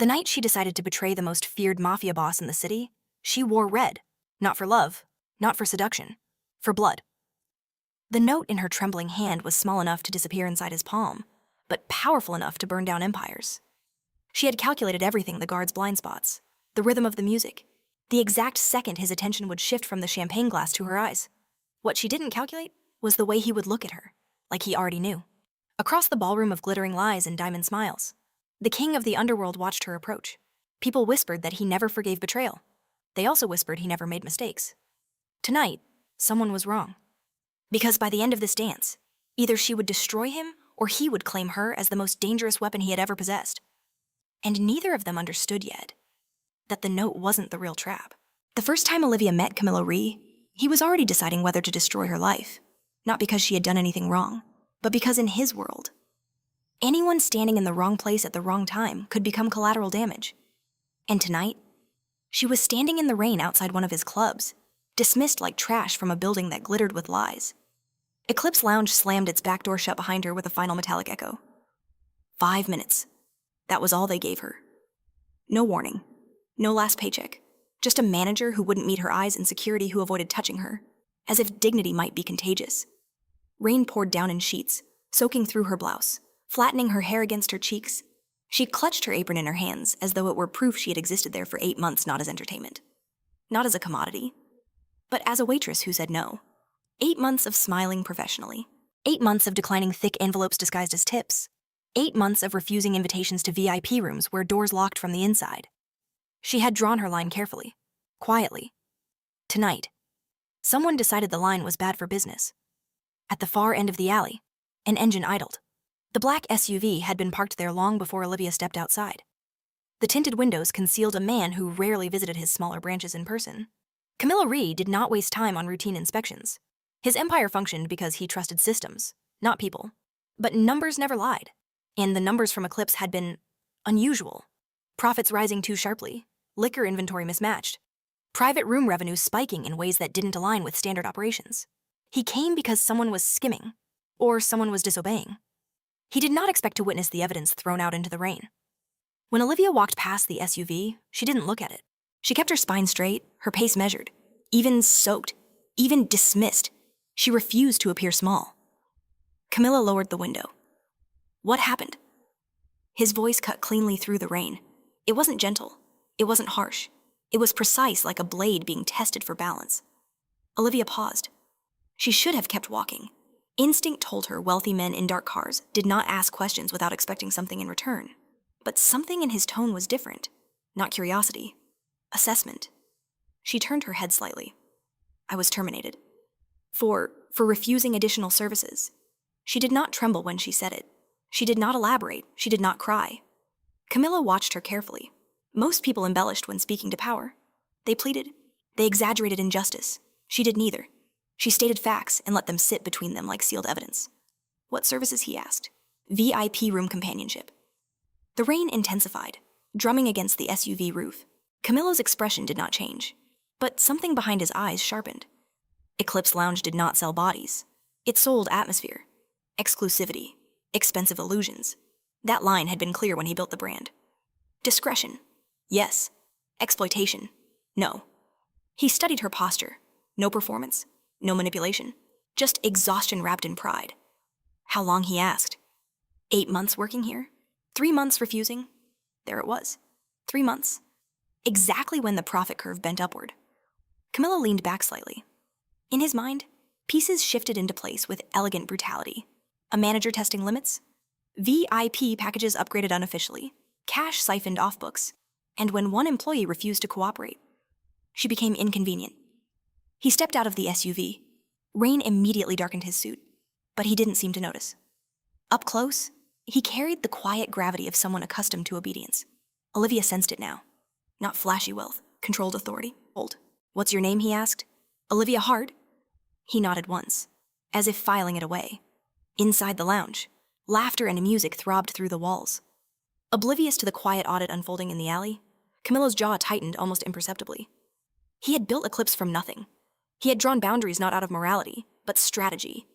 The night she decided to betray the most feared mafia boss in the city, she wore red. Not for love, not for seduction, for blood. The note in her trembling hand was small enough to disappear inside his palm, but powerful enough to burn down empires. She had calculated everything: the guard's blind spots, the rhythm of the music, the exact second his attention would shift from the champagne glass to her eyes. What she didn't calculate was the way he would look at her, like he already knew. Across the ballroom of glittering lies and diamond smiles, the king of the underworld watched her approach. People whispered that he never forgave betrayal. They also whispered he never made mistakes. Tonight, someone was wrong. Because by the end of this dance, either she would destroy him or he would claim her as the most dangerous weapon he had ever possessed. And neither of them understood yet that the note wasn't the real trap. The first time Olivia met Camilla Rhee, he was already deciding whether to destroy her life, not because she had done anything wrong, but because in his world, anyone standing in the wrong place at the wrong time could become collateral damage. And tonight, she was standing in the rain outside one of his clubs, dismissed like trash from a building that glittered with lies. Eclipse Lounge slammed its back door shut behind her with a final metallic echo. 5 minutes. That was all they gave her. No warning. No last paycheck. Just a manager who wouldn't meet her eyes and security who avoided touching her, as if dignity might be contagious. Rain poured down in sheets, soaking through her blouse, flattening her hair against her cheeks. She clutched her apron in her hands as though it were proof she had existed there for 8 months, not as entertainment. Not as a commodity, but as a waitress who said no. 8 months of smiling professionally. 8 months of declining thick envelopes disguised as tips. 8 months of refusing invitations to VIP rooms where doors locked from the inside. She had drawn her line carefully, quietly. Tonight, someone decided the line was bad for business. At the far end of the alley, an engine idled. The black SUV had been parked there long before Olivia stepped outside. The tinted windows concealed a man who rarely visited his smaller branches in person. Camilla Rhee did not waste time on routine inspections. His empire functioned because he trusted systems, not people. But numbers never lied, and the numbers from Eclipse had been unusual. Profits rising too sharply, liquor inventory mismatched, private room revenues spiking in ways that didn't align with standard operations. He came because someone was skimming, or someone was disobeying. He did not expect to witness the evidence thrown out into the rain. When Olivia walked past the SUV, she didn't look at it. She kept her spine straight, her pace measured, even soaked, even dismissed. She refused to appear small. Camilla lowered the window. What happened? His voice cut cleanly through the rain. It wasn't gentle. It wasn't harsh. It was precise, like a blade being tested for balance. Olivia paused. She should have kept walking. Instinct told her wealthy men in dark cars did not ask questions without expecting something in return. But something in his tone was different. Not curiosity. Assessment. She turned her head slightly. I was terminated. For refusing additional services. She did not tremble when she said it. She did not elaborate. She did not cry. Camilla watched her carefully. Most people embellished when speaking to power. They pleaded. They exaggerated injustice. She did neither. She stated facts and let them sit between them like sealed evidence. What services, he asked. VIP room companionship. The rain intensified, drumming against the SUV roof. Camilla's expression did not change, but something behind his eyes sharpened. Eclipse Lounge did not sell bodies. It sold atmosphere, exclusivity, expensive illusions. That line had been clear when he built the brand. Discretion. Yes. Exploitation. No. He studied her posture. No performance. No manipulation. Just exhaustion wrapped in pride. How long, he asked. 8 months working here? 3 months refusing? There it was. 3 months. Exactly when the profit curve bent upward. Camilla leaned back slightly. In his mind, pieces shifted into place with elegant brutality. A manager testing limits, VIP packages upgraded unofficially, cash siphoned off books, and when one employee refused to cooperate, she became inconvenient. He stepped out of the SUV. Rain immediately darkened his suit, but he didn't seem to notice. Up close, he carried the quiet gravity of someone accustomed to obedience. Olivia sensed it now. Not flashy wealth, controlled authority. Old. What's your name, he asked. Olivia Hart. He nodded once, as if filing it away. Inside the lounge, laughter and music throbbed through the walls. Oblivious to the quiet audit unfolding in the alley, Camilla's jaw tightened almost imperceptibly. He had built Eclipse from nothing. He had drawn boundaries not out of morality, but strategy.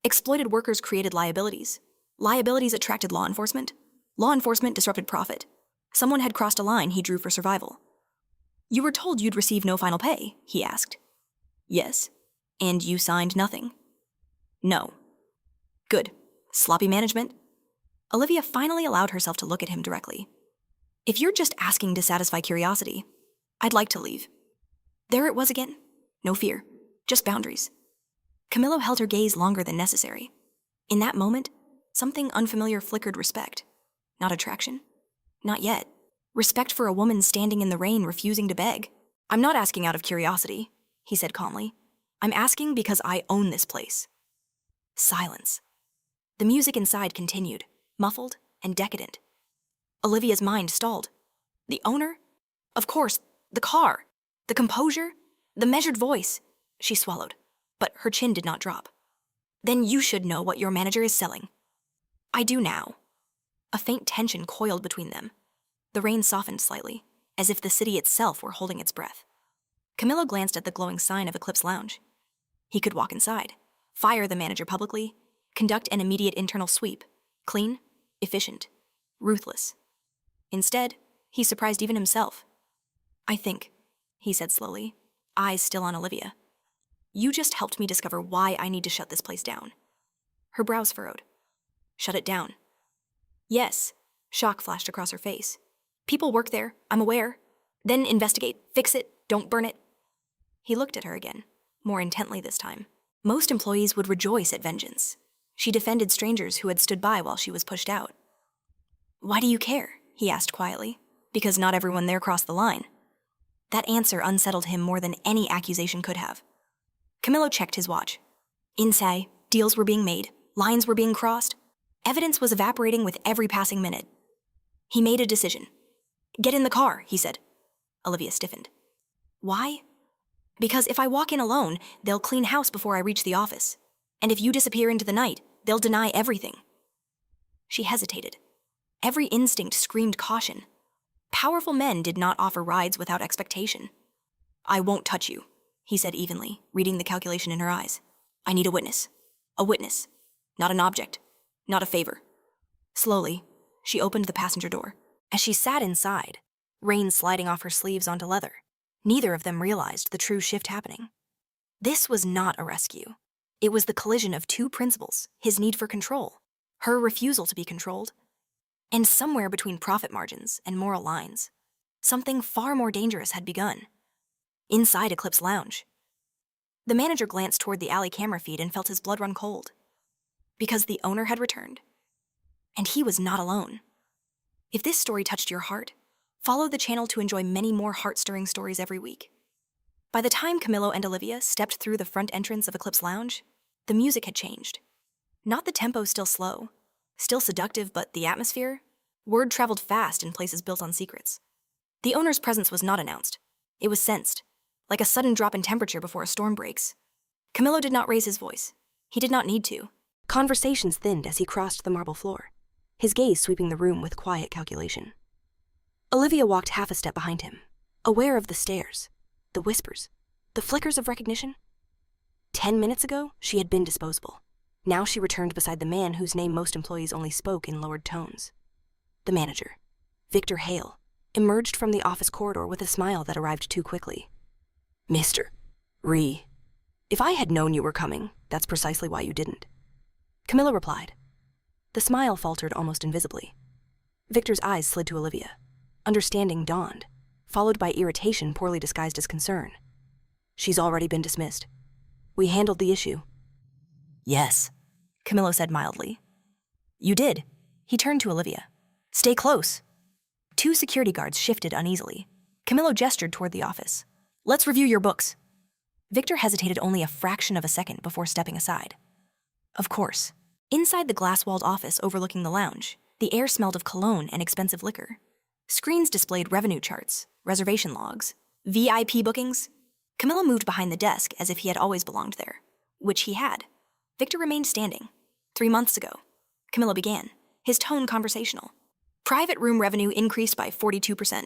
Exploited workers created liabilities. Liabilities attracted law enforcement. Law enforcement disrupted profit. Someone had crossed a line he drew for survival. You were told you'd receive no final pay, he asked. Yes. And you signed nothing? No. Good. Sloppy management? Olivia finally allowed herself to look at him directly. If you're just asking to satisfy curiosity, I'd like to leave. There it was again. No fear. Just boundaries. Camillo held her gaze longer than necessary. In that moment, something unfamiliar flickered respect. Not attraction. Not yet. Respect for a woman standing in the rain refusing to beg. I'm not asking out of curiosity, he said calmly. I'm asking because I own this place. Silence. The music inside continued, muffled and decadent. Olivia's mind stalled. The owner? Of course, the car. The composure? The measured voice. She swallowed, but her chin did not drop. Then you should know what your manager is selling. I do now. A faint tension coiled between them. The rain softened slightly, as if the city itself were holding its breath. Camillo glanced at the glowing sign of Eclipse Lounge. He could walk inside, fire the manager publicly, conduct an immediate internal sweep, clean, efficient, ruthless. Instead, he surprised even himself. I think, he said slowly, eyes still on Olivia. You just helped me discover why I need to shut this place down. Her brows furrowed. Shut it down. Yes, shock flashed across her face. People work there, I'm aware. Then investigate, fix it, don't burn it. He looked at her again, more intently this time. Most employees would rejoice at vengeance. She defended strangers who had stood by while she was pushed out. Why do you care? He asked quietly. Because not everyone there crossed the line. That answer unsettled him more than any accusation could have. Camillo checked his watch. Inside, deals were being made, lines were being crossed. Evidence was evaporating with every passing minute. He made a decision. Get in the car, he said. Olivia stiffened. Why? Because if I walk in alone, they'll clean house before I reach the office. And if you disappear into the night, they'll deny everything. She hesitated. Every instinct screamed caution. Powerful men did not offer rides without expectation. I won't touch you, he said evenly, reading the calculation in her eyes. I need a witness. A witness. Not an object. Not a favor. Slowly, she opened the passenger door. As she sat inside, rain sliding off her sleeves onto leather, neither of them realized the true shift happening. This was not a rescue. It was the collision of two principles, his need for control, her refusal to be controlled, and somewhere between profit margins and moral lines, something far more dangerous had begun. Inside Eclipse Lounge. The manager glanced toward the alley camera feed and felt his blood run cold. Because the owner had returned. And he was not alone. If this story touched your heart, follow the channel to enjoy many more heart-stirring stories every week. By the time Camillo and Olivia stepped through the front entrance of Eclipse Lounge, the music had changed. Not the tempo still slow, still seductive, but the atmosphere? Word traveled fast in places built on secrets. The owner's presence was not announced. It was sensed, like a sudden drop in temperature before a storm breaks. Camillo did not raise his voice. He did not need to. Conversations thinned as he crossed the marble floor, his gaze sweeping the room with quiet calculation. Olivia walked half a step behind him, aware of the stares, the whispers, the flickers of recognition. 10 minutes ago, she had been disposable. Now she returned beside the man whose name most employees only spoke in lowered tones. The manager, Victor Hale, emerged from the office corridor with a smile that arrived too quickly. Mr. Ree, if I had known you were coming, that's precisely why you didn't. Camilla replied. The smile faltered almost invisibly. Victor's eyes slid to Olivia. Understanding dawned, followed by irritation poorly disguised as concern. She's already been dismissed. We handled the issue. Yes, Camillo said mildly. You did. He turned to Olivia. Stay close. Two security guards shifted uneasily. Camillo gestured toward the office. Let's review your books. Victor hesitated only a fraction of a second before stepping aside. Of course. Inside the glass-walled office overlooking the lounge, the air smelled of cologne and expensive liquor. Screens displayed revenue charts, reservation logs, VIP bookings. Camillo moved behind the desk as if he had always belonged there, which he had. Victor remained standing. 3 months ago. Camillo began, his tone conversational. Private room revenue increased by 42%.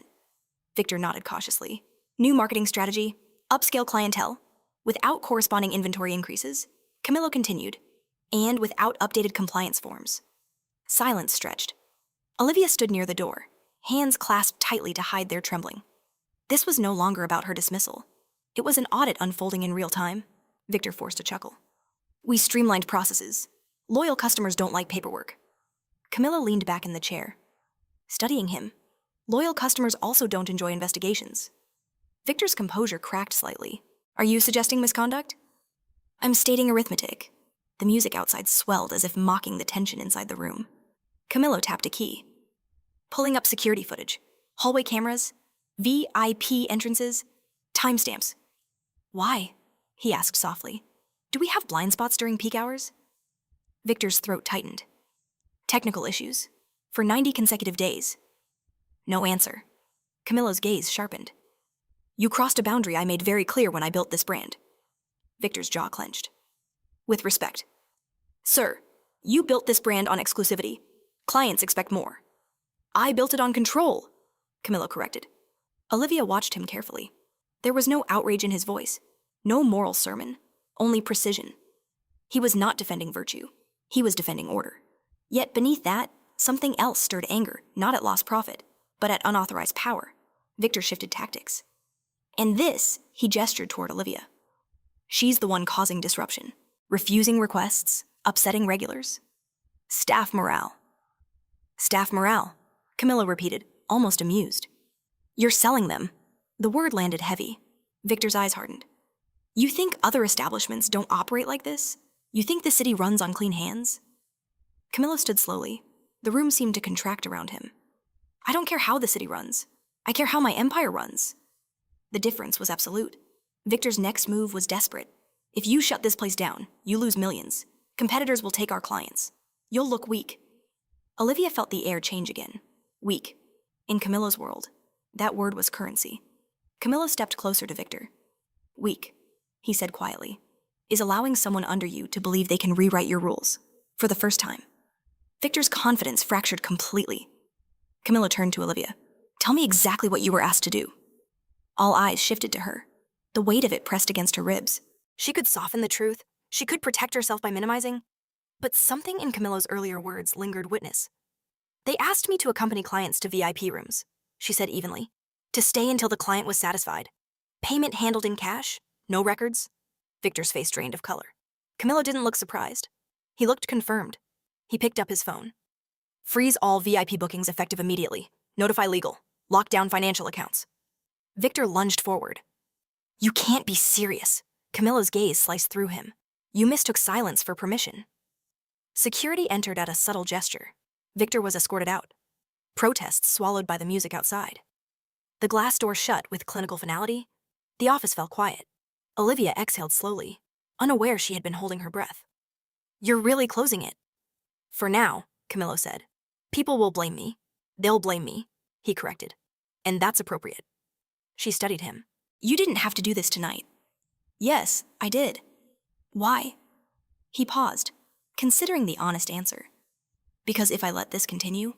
Victor nodded cautiously. New marketing strategy, upscale clientele, without corresponding inventory increases. Camillo continued, and without updated compliance forms. Silence stretched. Olivia stood near the door, hands clasped tightly to hide their trembling. This was no longer about her dismissal. It was an audit unfolding in real time. Victor forced a chuckle. We streamlined processes. Loyal customers don't like paperwork. Camilla leaned back in the chair, studying him. Loyal customers also don't enjoy investigations. Victor's composure cracked slightly. Are you suggesting misconduct? I'm stating arithmetic. The music outside swelled as if mocking the tension inside the room. Camillo tapped a key. Pulling up security footage. Hallway cameras. VIP entrances. Timestamps. Why? He asked softly. Do we have blind spots during peak hours? Victor's throat tightened. Technical issues. For 90 consecutive days. No answer. Camillo's gaze sharpened. You crossed a boundary I made very clear when I built this brand. Victor's jaw clenched. With respect. Sir, you built this brand on exclusivity. Clients expect more. I built it on control, Camillo corrected. Olivia watched him carefully. There was no outrage in his voice, no moral sermon, only precision. He was not defending virtue. He was defending order. Yet beneath that, something else stirred anger, not at lost profit, but at unauthorized power. Victor shifted tactics. And this, he gestured toward Olivia. She's the one causing disruption, refusing requests, upsetting regulars. Staff morale. Staff morale, Camillo repeated, almost amused. You're selling them. The word landed heavy. Victor's eyes hardened. You think other establishments don't operate like this? You think the city runs on clean hands? Camillo stood slowly. The room seemed to contract around him. I don't care how the city runs. I care how my empire runs. The difference was absolute. Victor's next move was desperate. If you shut this place down, you lose millions. Competitors will take our clients. You'll look weak. Olivia felt the air change again. Weak. In Camillo's world, that word was currency. Camillo stepped closer to Victor. Weak, he said quietly, is allowing someone under you to believe they can rewrite your rules, for the first time. Victor's confidence fractured completely. Camillo turned to Olivia. Tell me exactly what you were asked to do. All eyes shifted to her. The weight of it pressed against her ribs. She could soften the truth. She could protect herself by minimizing. But something in Camillo's earlier words lingered witness. They asked me to accompany clients to VIP rooms, she said evenly, to stay until the client was satisfied. Payment handled in cash, no records. Victor's face drained of color. Camillo didn't look surprised. He looked confirmed. He picked up his phone. Freeze all VIP bookings effective immediately. Notify legal. Lock down financial accounts. Victor lunged forward. You can't be serious. Camillo's gaze sliced through him. You mistook silence for permission. Security entered at a subtle gesture. Victor was escorted out. Protests swallowed by the music outside. The glass door shut with clinical finality. The office fell quiet. Olivia exhaled slowly, unaware she had been holding her breath. You're really closing it. For now, Camillo said. People will blame me. They'll blame me, he corrected. And that's appropriate. She studied him. You didn't have to do this tonight. Yes, I did. Why? He paused, considering the honest answer. Because if I let this continue,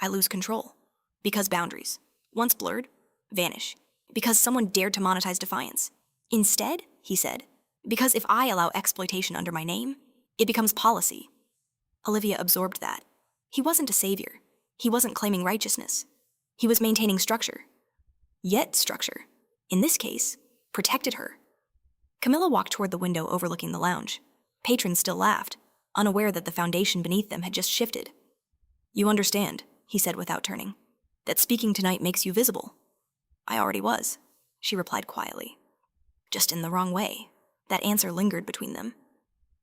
I lose control. Because boundaries, once blurred, vanish. Because someone dared to monetize defiance. Instead, he said, because if I allow exploitation under my name, it becomes policy. Olivia absorbed that. He wasn't a savior. He wasn't claiming righteousness. He was maintaining structure. Yet structure, in this case, protected her. Camilla walked toward the window overlooking the lounge. Patrons still laughed, unaware that the foundation beneath them had just shifted. You understand, he said without turning, that speaking tonight makes you visible. I already was, she replied quietly. Just in the wrong way. That answer lingered between them.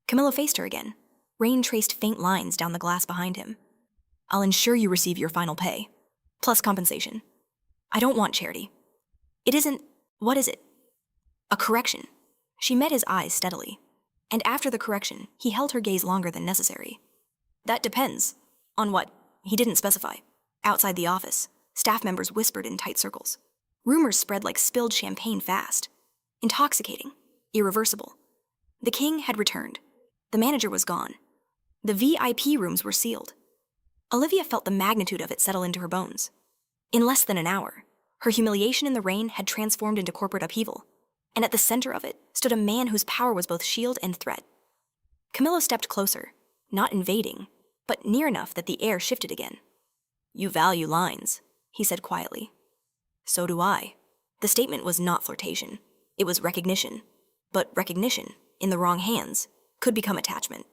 Camilla faced her again. Rain traced faint lines down the glass behind him. I'll ensure you receive your final pay, plus compensation. I don't want charity. It isn't, what is it? A correction. She met his eyes steadily, and after the correction, he held her gaze longer than necessary. That depends. On what? He didn't specify. Outside the office, staff members whispered in tight circles. Rumors spread like spilled champagne fast. Intoxicating. Irreversible. The king had returned. The manager was gone. The VIP rooms were sealed. Olivia felt the magnitude of it settle into her bones. In less than an hour, her humiliation in the rain had transformed into corporate upheaval, and at the center of it stood a man whose power was both shield and threat. Camillo stepped closer, not invading, but near enough that the air shifted again. You value lines, he said quietly. So do I. The statement was not flirtation. It was recognition. But recognition, in the wrong hands, could become attachment.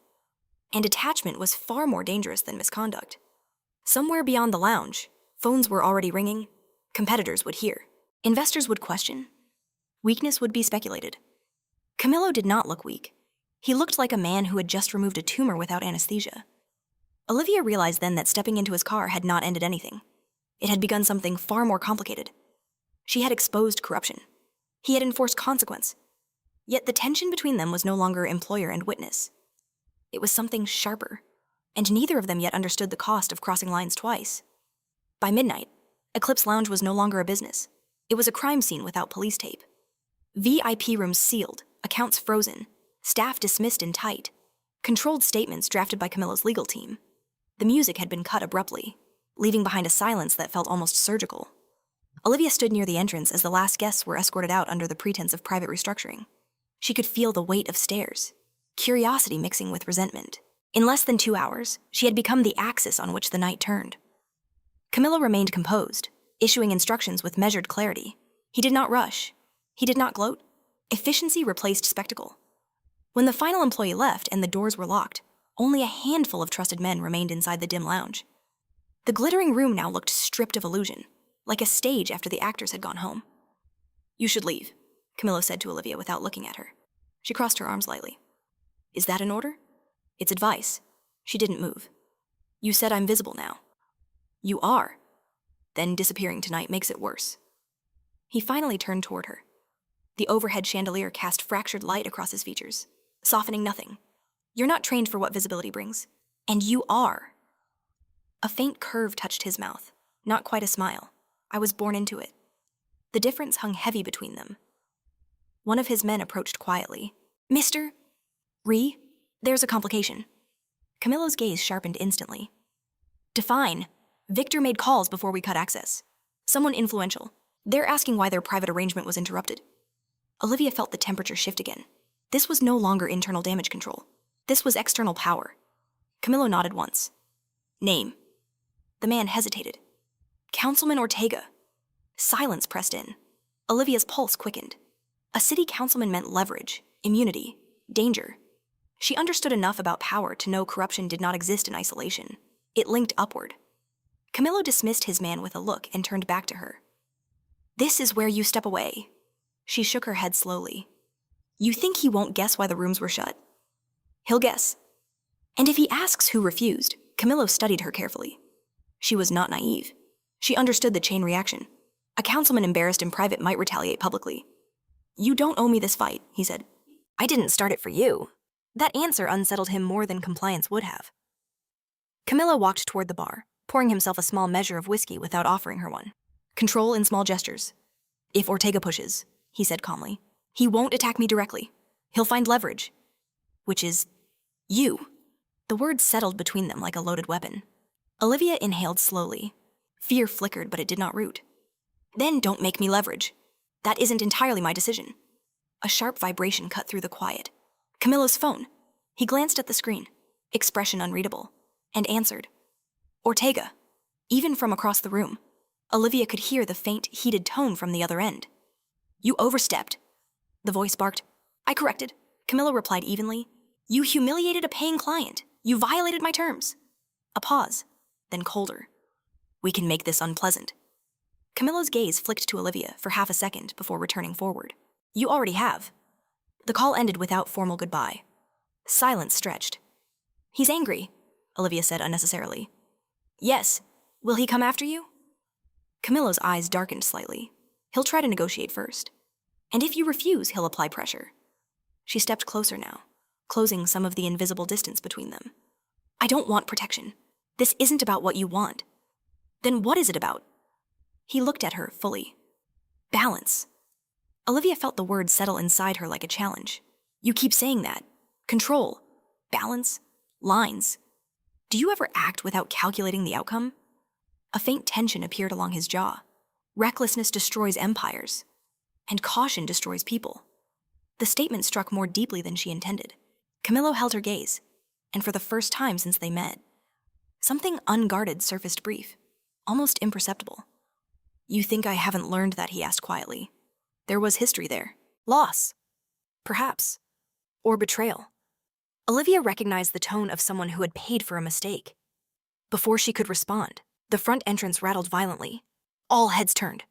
And attachment was far more dangerous than misconduct. Somewhere beyond the lounge, phones were already ringing. Competitors would hear. Investors would question. Weakness would be speculated. Camillo did not look weak. He looked like a man who had just removed a tumor without anesthesia. Olivia realized then that stepping into his car had not ended anything. It had begun something far more complicated. She had exposed corruption. He had enforced consequence. Yet the tension between them was no longer employer and witness. It was something sharper, and neither of them yet understood the cost of crossing lines twice. By midnight, Eclipse Lounge was no longer a business. It was a crime scene without police tape. VIP rooms sealed, accounts frozen, staff dismissed in tight, controlled statements drafted by Camillo's legal team. The music had been cut abruptly, leaving behind a silence that felt almost surgical. Olivia stood near the entrance as the last guests were escorted out under the pretense of private restructuring. She could feel the weight of stares, curiosity mixing with resentment. In less than 2 hours, she had become the axis on which the night turned. Camillo remained composed, issuing instructions with measured clarity. He did not rush. He did not gloat. Efficiency replaced spectacle. When the final employee left and the doors were locked, only a handful of trusted men remained inside the dim lounge. The glittering room now looked stripped of illusion, like a stage after the actors had gone home. You should leave, Camillo said to Olivia without looking at her. She crossed her arms lightly. Is that an order? It's advice. She didn't move. You said I'm visible now. You are. Then disappearing tonight makes it worse. He finally turned toward her. The overhead chandelier cast fractured light across his features, softening nothing. You're not trained for what visibility brings. And you are. A faint curve touched his mouth, not quite a smile. I was born into it. The difference hung heavy between them. One of his men approached quietly. Mr. There's a complication. Camillo's gaze sharpened instantly. Define. Victor made calls before we cut access. Someone influential. They're asking why their private arrangement was interrupted. Olivia felt the temperature shift again. This was no longer internal damage control. This was external power. Camillo nodded once. Name. The man hesitated. Councilman Ortega. Silence pressed in. Olivia's pulse quickened. A city councilman meant leverage, immunity, danger. She understood enough about power to know corruption did not exist in isolation. It linked upward. Camillo dismissed his man with a look and turned back to her. This is where you step away. She shook her head slowly. You think he won't guess why the rooms were shut? He'll guess. And if he asks who refused, Camillo studied her carefully. She was not naive. She understood the chain reaction. A councilman embarrassed in private might retaliate publicly. You don't owe me this fight, he said. I didn't start it for you. That answer unsettled him more than compliance would have. Camillo walked toward the bar, pouring himself a small measure of whiskey without offering her one. Control in small gestures. If Ortega pushes, he said calmly, he won't attack me directly. He'll find leverage. Which is you. The words settled between them like a loaded weapon. Olivia inhaled slowly. Fear flickered, but it did not root. Then don't make me leverage. That isn't entirely my decision. A sharp vibration cut through the quiet. Camillo's phone. He glanced at the screen, expression unreadable, and answered. Ortega. Even from across the room, Olivia could hear the faint, heated tone from the other end. You overstepped. The voice barked. I corrected. Camillo replied evenly. You humiliated a paying client. You violated my terms. A pause, then colder. We can make this unpleasant. Camillo's gaze flicked to Olivia for half a second before returning forward. You already have. The call ended without formal goodbye. Silence stretched. He's angry, Olivia said unnecessarily. Yes. Will he come after you? Camillo's eyes darkened slightly. He'll try to negotiate first. And if you refuse, he'll apply pressure. She stepped closer now, closing some of the invisible distance between them. I don't want protection. This isn't about what you want. Then what is it about? He looked at her fully. Balance. Olivia felt the word settle inside her like a challenge. You keep saying that. Control. Balance. Lines. Do you ever act without calculating the outcome? A faint tension appeared along his jaw. Recklessness destroys empires, and caution destroys people. The statement struck more deeply than she intended. Camillo held her gaze, and for the first time since they met, something unguarded surfaced brief, almost imperceptible. You think I haven't learned that, he asked quietly. There was history there. Loss. Perhaps. Or betrayal. Olivia recognized the tone of someone who had paid for a mistake. Before she could respond, the front entrance rattled violently. All heads turned.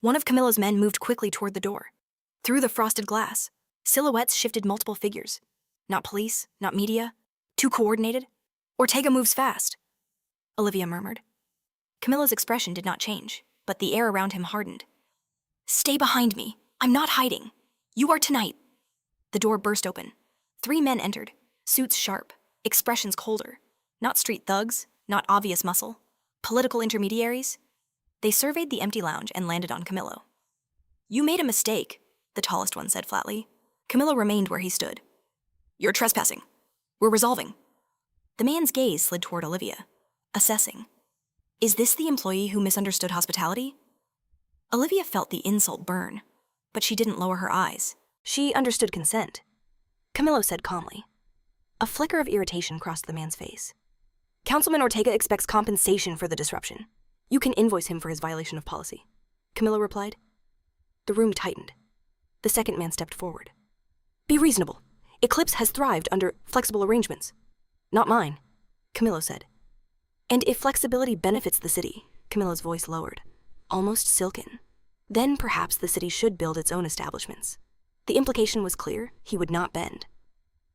One of Camilo's men moved quickly toward the door. Through the frosted glass, silhouettes shifted multiple figures. Not police, not media. Too coordinated. Ortega moves fast, Olivia murmured. Camilo's expression did not change, but the air around him hardened. Stay behind me. I'm not hiding. You are tonight. The door burst open. 3 men entered, suits sharp, expressions colder. Not street thugs, not obvious muscle. Political intermediaries. They surveyed the empty lounge and landed on Camilo. You made a mistake, the tallest one said flatly. Camilo remained where he stood. You're trespassing. We're resolving. The man's gaze slid toward Olivia, assessing. Is this the employee who misunderstood hospitality? Olivia felt the insult burn, but she didn't lower her eyes. She understood consent. Camilo said calmly. A flicker of irritation crossed the man's face. Councilman Ortega expects compensation for the disruption. You can invoice him for his violation of policy, Camilo replied. The room tightened. The second man stepped forward. Be reasonable. Eclipse has thrived under flexible arrangements. Not mine, Camilo said. And if flexibility benefits the city, Camilo's voice lowered, almost silken, then perhaps the city should build its own establishments. The implication was clear, he would not bend.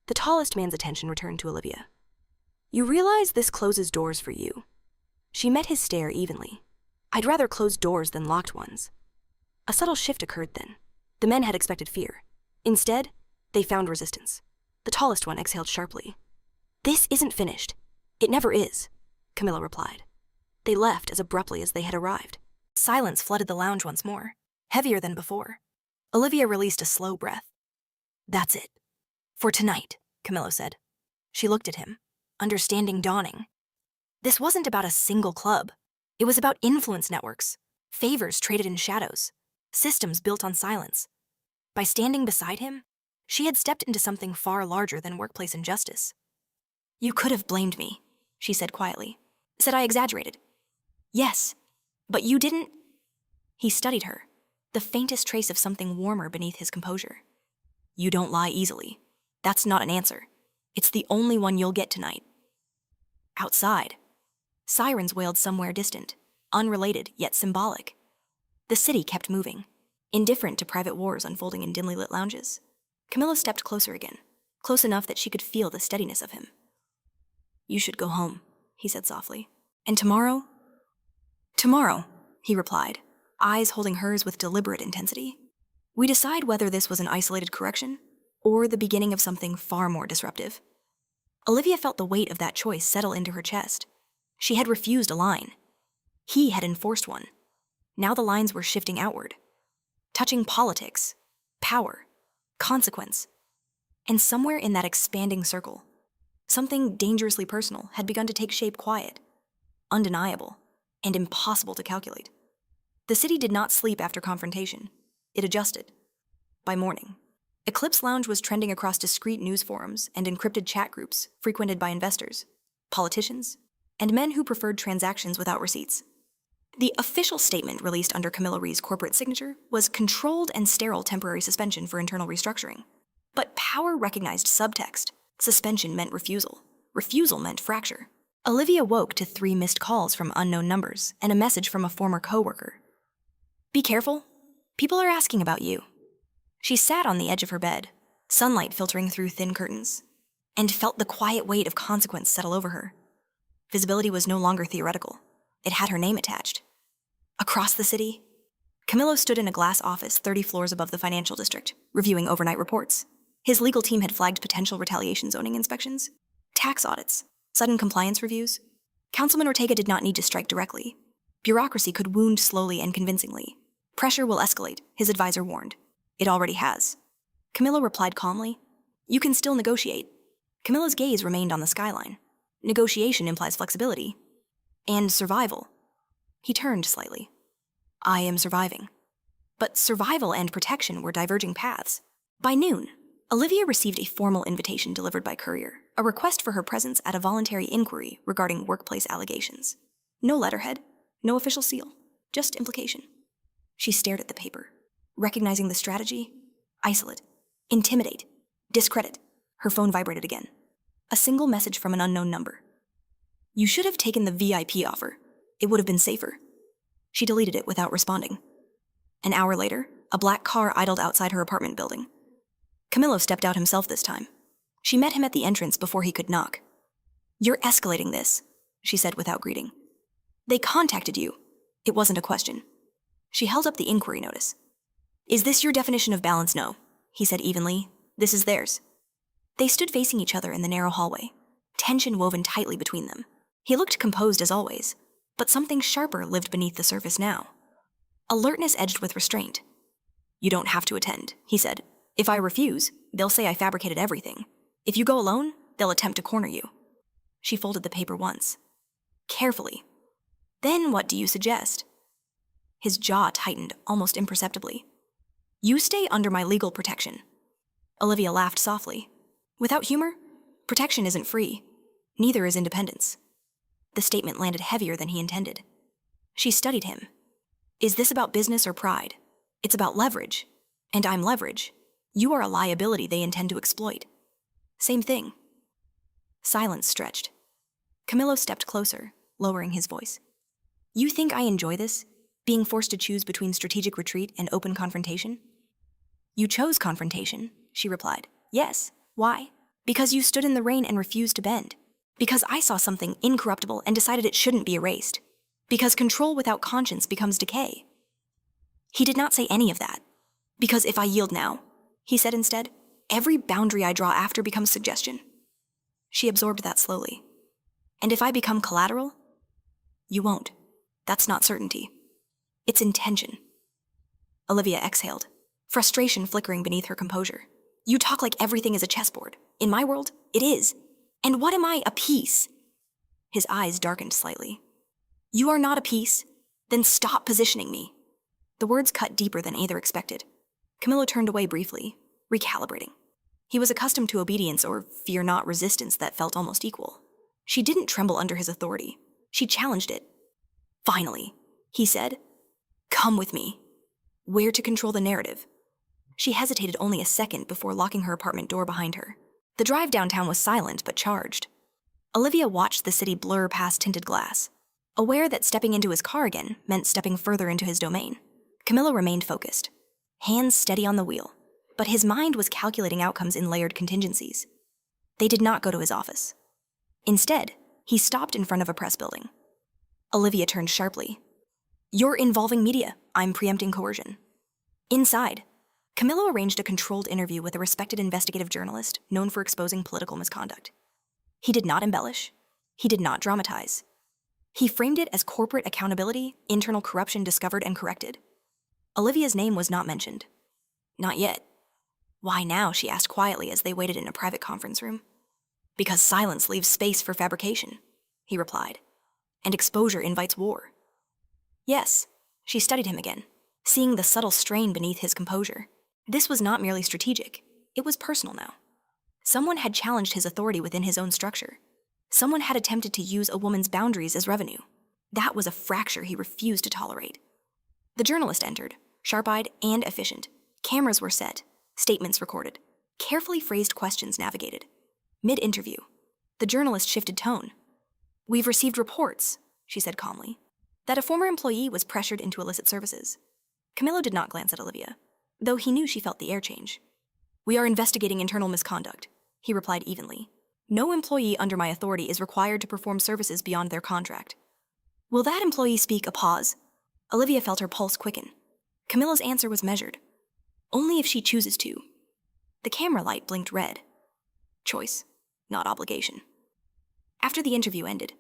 The tallest man's attention returned to Olivia. You realize this closes doors for you. She met his stare evenly. I'd rather close doors than locked ones. A subtle shift occurred then. The men had expected fear. Instead, they found resistance. The tallest one exhaled sharply. This isn't finished. It never is, Camilo replied. They left as abruptly as they had arrived. Silence flooded the lounge once more, heavier than before. Olivia released a slow breath. That's it. For tonight, Camilo said. She looked at him, understanding dawning. This wasn't about a single club. It was about influence networks, favors traded in shadows, systems built on silence. By standing beside him, she had stepped into something far larger than workplace injustice. You could have blamed me, she said quietly. Said I exaggerated. Yes, but you didn't. He studied her, the faintest trace of something warmer beneath his composure. You don't lie easily. That's not an answer. It's the only one you'll get tonight. Outside, sirens wailed somewhere distant, unrelated yet symbolic. The city kept moving, indifferent to private wars unfolding in dimly lit lounges. Camilla stepped closer again, close enough that she could feel the steadiness of him. You should go home, he said softly. And tomorrow? Tomorrow, he replied, eyes holding hers with deliberate intensity. We decide whether this was an isolated correction or the beginning of something far more disruptive. Olivia felt the weight of that choice settle into her chest. She had refused a line. He had enforced one. Now the lines were shifting outward, touching politics, power, consequence. And somewhere in that expanding circle, something dangerously personal had begun to take shape quiet, undeniable, and impossible to calculate. The city did not sleep after confrontation. It adjusted. By morning, Eclipse Lounge was trending across discreet news forums and encrypted chat groups frequented by investors, politicians, and men who preferred transactions without receipts. The official statement released under Camilla Rhee's corporate signature was controlled and sterile temporary suspension for internal restructuring. But power recognized subtext. Suspension meant refusal. Refusal meant fracture. Olivia woke to 3 missed calls from unknown numbers and a message from a former coworker. Be careful. People are asking about you. She sat on the edge of her bed, sunlight filtering through thin curtains, and felt the quiet weight of consequence settle over her. Visibility was no longer theoretical. It had her name attached. Across the city, Camilo stood in a glass office 30 floors above the financial district, reviewing overnight reports. His legal team had flagged potential retaliation zoning inspections, tax audits, sudden compliance reviews. Councilman Ortega did not need to strike directly. Bureaucracy could wound slowly and convincingly. Pressure will escalate, his advisor warned. It already has. Camilo replied calmly. You can still negotiate. Camilo's gaze remained on the skyline. Negotiation implies flexibility. And survival. He turned slightly. I am surviving. But survival and protection were diverging paths. By noon, Olivia received a formal invitation delivered by courier, a request for her presence at a voluntary inquiry regarding workplace allegations. No letterhead, no official seal. Just implication. She stared at the paper, recognizing the strategy. Isolate. Intimidate. Discredit. Her phone vibrated again. A single message from an unknown number. You should have taken the VIP offer. It would have been safer. She deleted it without responding. An hour later, a black car idled outside her apartment building. Camillo stepped out himself this time. She met him at the entrance before he could knock. You're escalating this, she said without greeting. They contacted you. It wasn't a question. She held up the inquiry notice. Is this your definition of balance? No, he said evenly. This is theirs. They stood facing each other in the narrow hallway, tension woven tightly between them. He looked composed as always, but something sharper lived beneath the surface now. Alertness edged with restraint. You don't have to attend, he said. If I refuse, they'll say I fabricated everything. If you go alone, they'll attempt to corner you. She folded the paper once. Carefully. Then what do you suggest? His jaw tightened almost imperceptibly. You stay under my legal protection. Olivia laughed softly. Without humor, protection isn't free. Neither is independence. The statement landed heavier than he intended. She studied him. Is this about business or pride? It's about leverage. And I'm leverage. You are a liability they intend to exploit. Same thing. Silence stretched. Camillo stepped closer, lowering his voice. You think I enjoy this? Being forced to choose between strategic retreat and open confrontation? You chose confrontation, she replied. Yes. Why? Because you stood in the rain and refused to bend. Because I saw something incorruptible and decided it shouldn't be erased. Because control without conscience becomes decay. He did not say any of that. Because if I yield now, he said instead, every boundary I draw after becomes suggestion. She absorbed that slowly. And if I become collateral? You won't. That's not certainty. It's intention. Olivia exhaled, frustration flickering beneath her composure. You talk like everything is a chessboard. In my world, it is. And what am I, a piece? His eyes darkened slightly. You are not a piece? Then stop positioning me. The words cut deeper than either expected. Camillo turned away briefly, recalibrating. He was accustomed to obedience or fear not resistance that felt almost equal. She didn't tremble under his authority. She challenged it. Finally, he said, come with me. Where to control the narrative? She hesitated only a second before locking her apartment door behind her. The drive downtown was silent but charged. Olivia watched the city blur past tinted glass, aware that stepping into his car again meant stepping further into his domain. Camillo remained focused, hands steady on the wheel, but his mind was calculating outcomes in layered contingencies. They did not go to his office. Instead, he stopped in front of a press building. Olivia turned sharply. You're involving media. I'm preempting coercion. Inside, Camillo arranged a controlled interview with a respected investigative journalist known for exposing political misconduct. He did not embellish. He did not dramatize. He framed it as corporate accountability, internal corruption discovered and corrected. Olivia's name was not mentioned. Not yet. Why now? She asked quietly as they waited in a private conference room. Because silence leaves space for fabrication, he replied, and exposure invites war. Yes, she studied him again, seeing the subtle strain beneath his composure. This was not merely strategic, it was personal now. Someone had challenged his authority within his own structure. Someone had attempted to use a woman's boundaries as revenue. That was a fracture he refused to tolerate. The journalist entered, sharp-eyed and efficient. Cameras were set, statements recorded, carefully phrased questions navigated. Mid-interview, the journalist shifted tone. We've received reports, she said calmly, that a former employee was pressured into illicit services. Camillo did not glance at Olivia, though he knew she felt the air change. We are investigating internal misconduct, he replied evenly. No employee under my authority is required to perform services beyond their contract. Will that employee speak? A pause. Olivia felt her pulse quicken. Camillo's answer was measured. Only if she chooses to. The camera light blinked red. Choice, not obligation. After the interview ended,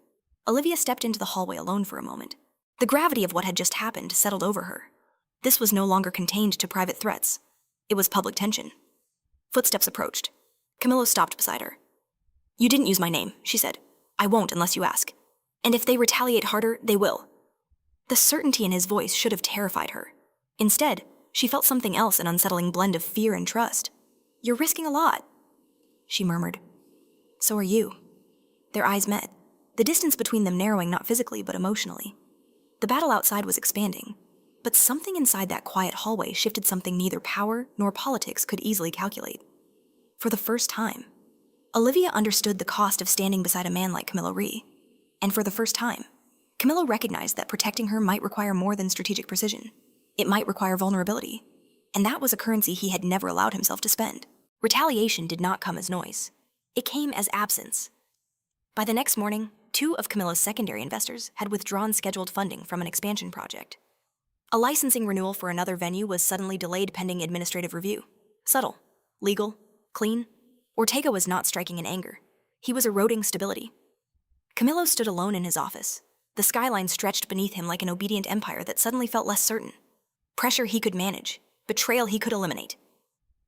Olivia stepped into the hallway alone for a moment. The gravity of what had just happened settled over her. This was no longer contained to private threats. It was public tension. Footsteps approached. Camillo stopped beside her. You didn't use my name, she said. I won't unless you ask. And if they retaliate harder, they will. The certainty in his voice should have terrified her. Instead, she felt something else, an unsettling blend of fear and trust. You're risking a lot, she murmured. So are you. Their eyes met, the distance between them narrowing not physically but emotionally. The battle outside was expanding, but something inside that quiet hallway shifted something neither power nor politics could easily calculate. For the first time, Olivia understood the cost of standing beside a man like Camillo Ree. And for the first time, Camillo recognized that protecting her might require more than strategic precision. It might require vulnerability. And that was a currency he had never allowed himself to spend. Retaliation did not come as noise. It came as absence. By the next morning, 2 of Camillo's secondary investors had withdrawn scheduled funding from an expansion project. A licensing renewal for another venue was suddenly delayed pending administrative review. Subtle, legal, clean. Ortega was not striking in anger. He was eroding stability. Camillo stood alone in his office. The skyline stretched beneath him like an obedient empire that suddenly felt less certain. Pressure he could manage, betrayal he could eliminate.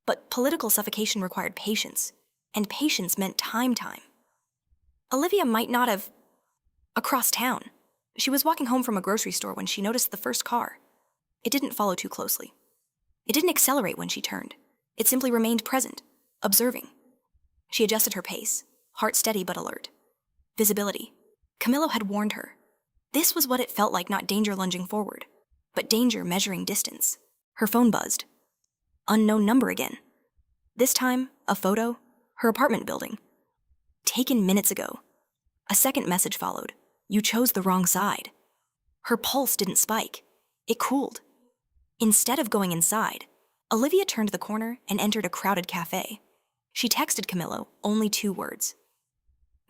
But political suffocation required patience, and patience meant time. Olivia might not have... Across town, she was walking home from a grocery store when she noticed the first car. It didn't follow too closely. It didn't accelerate when she turned. It simply remained present, observing. She adjusted her pace, heart steady but alert. Visibility. Camillo had warned her. This was what it felt like, not danger lunging forward, but danger measuring distance. Her phone buzzed. Unknown number again. This time, a photo, her apartment building. Taken minutes ago. A second message followed. You chose the wrong side. Her pulse didn't spike. It cooled. Instead of going inside, Olivia turned the corner and entered a crowded cafe. She texted Camillo only 2 words.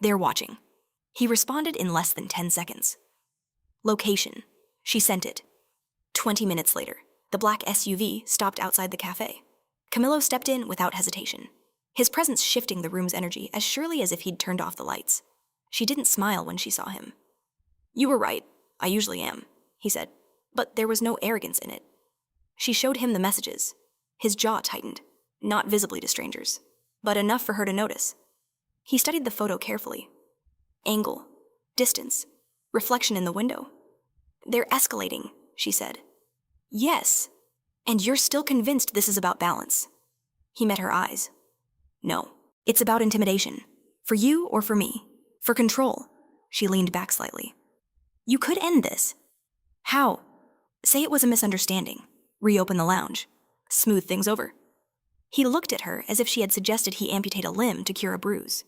They're watching. He responded in less than 10 seconds. Location. She sent it. 20 minutes later, the black SUV stopped outside the cafe. Camillo stepped in without hesitation, his presence shifting the room's energy as surely as if he'd turned off the lights. She didn't smile when she saw him. You were right. I usually am, he said, but there was no arrogance in it. She showed him the messages. His jaw tightened, not visibly to strangers, but enough for her to notice. He studied the photo carefully. Angle, distance, reflection in the window. They're escalating, she said. Yes, and you're still convinced this is about balance. He met her eyes. No, it's about intimidation. For you or for me. For control. She leaned back slightly. You could end this. How? Say it was a misunderstanding. Reopen the lounge. Smooth things over. He looked at her as if she had suggested he amputate a limb to cure a bruise.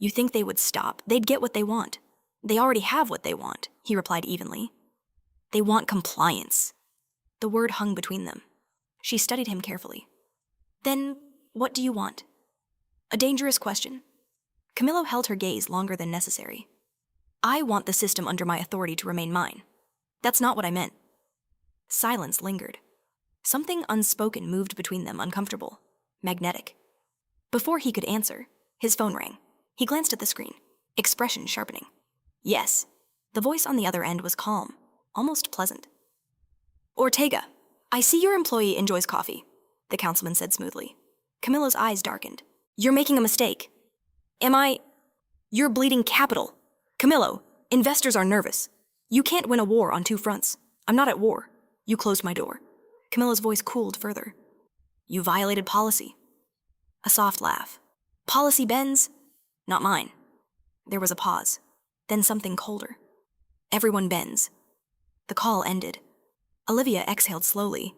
You think they would stop? They'd get what they want. They already have what they want, he replied evenly. They want compliance. The word hung between them. She studied him carefully. Then, what do you want? A dangerous question. Camillo held her gaze longer than necessary. I want the system under my authority to remain mine. That's not what I meant. Silence lingered. Something unspoken moved between them, uncomfortable, magnetic. Before he could answer, his phone rang. He glanced at the screen, expression sharpening. Yes. The voice on the other end was calm, almost pleasant. Ortega, I see your employee enjoys coffee, the councilman said smoothly. Camillo's eyes darkened. You're making a mistake. Am I? You're bleeding capital. Camillo, investors are nervous. You can't win a war on 2 fronts. I'm not at war. You closed my door. Camillo's voice cooled further. You violated policy. A soft laugh. Policy bends? Not mine. There was a pause, then something colder. Everyone bends. The call ended. Olivia exhaled slowly.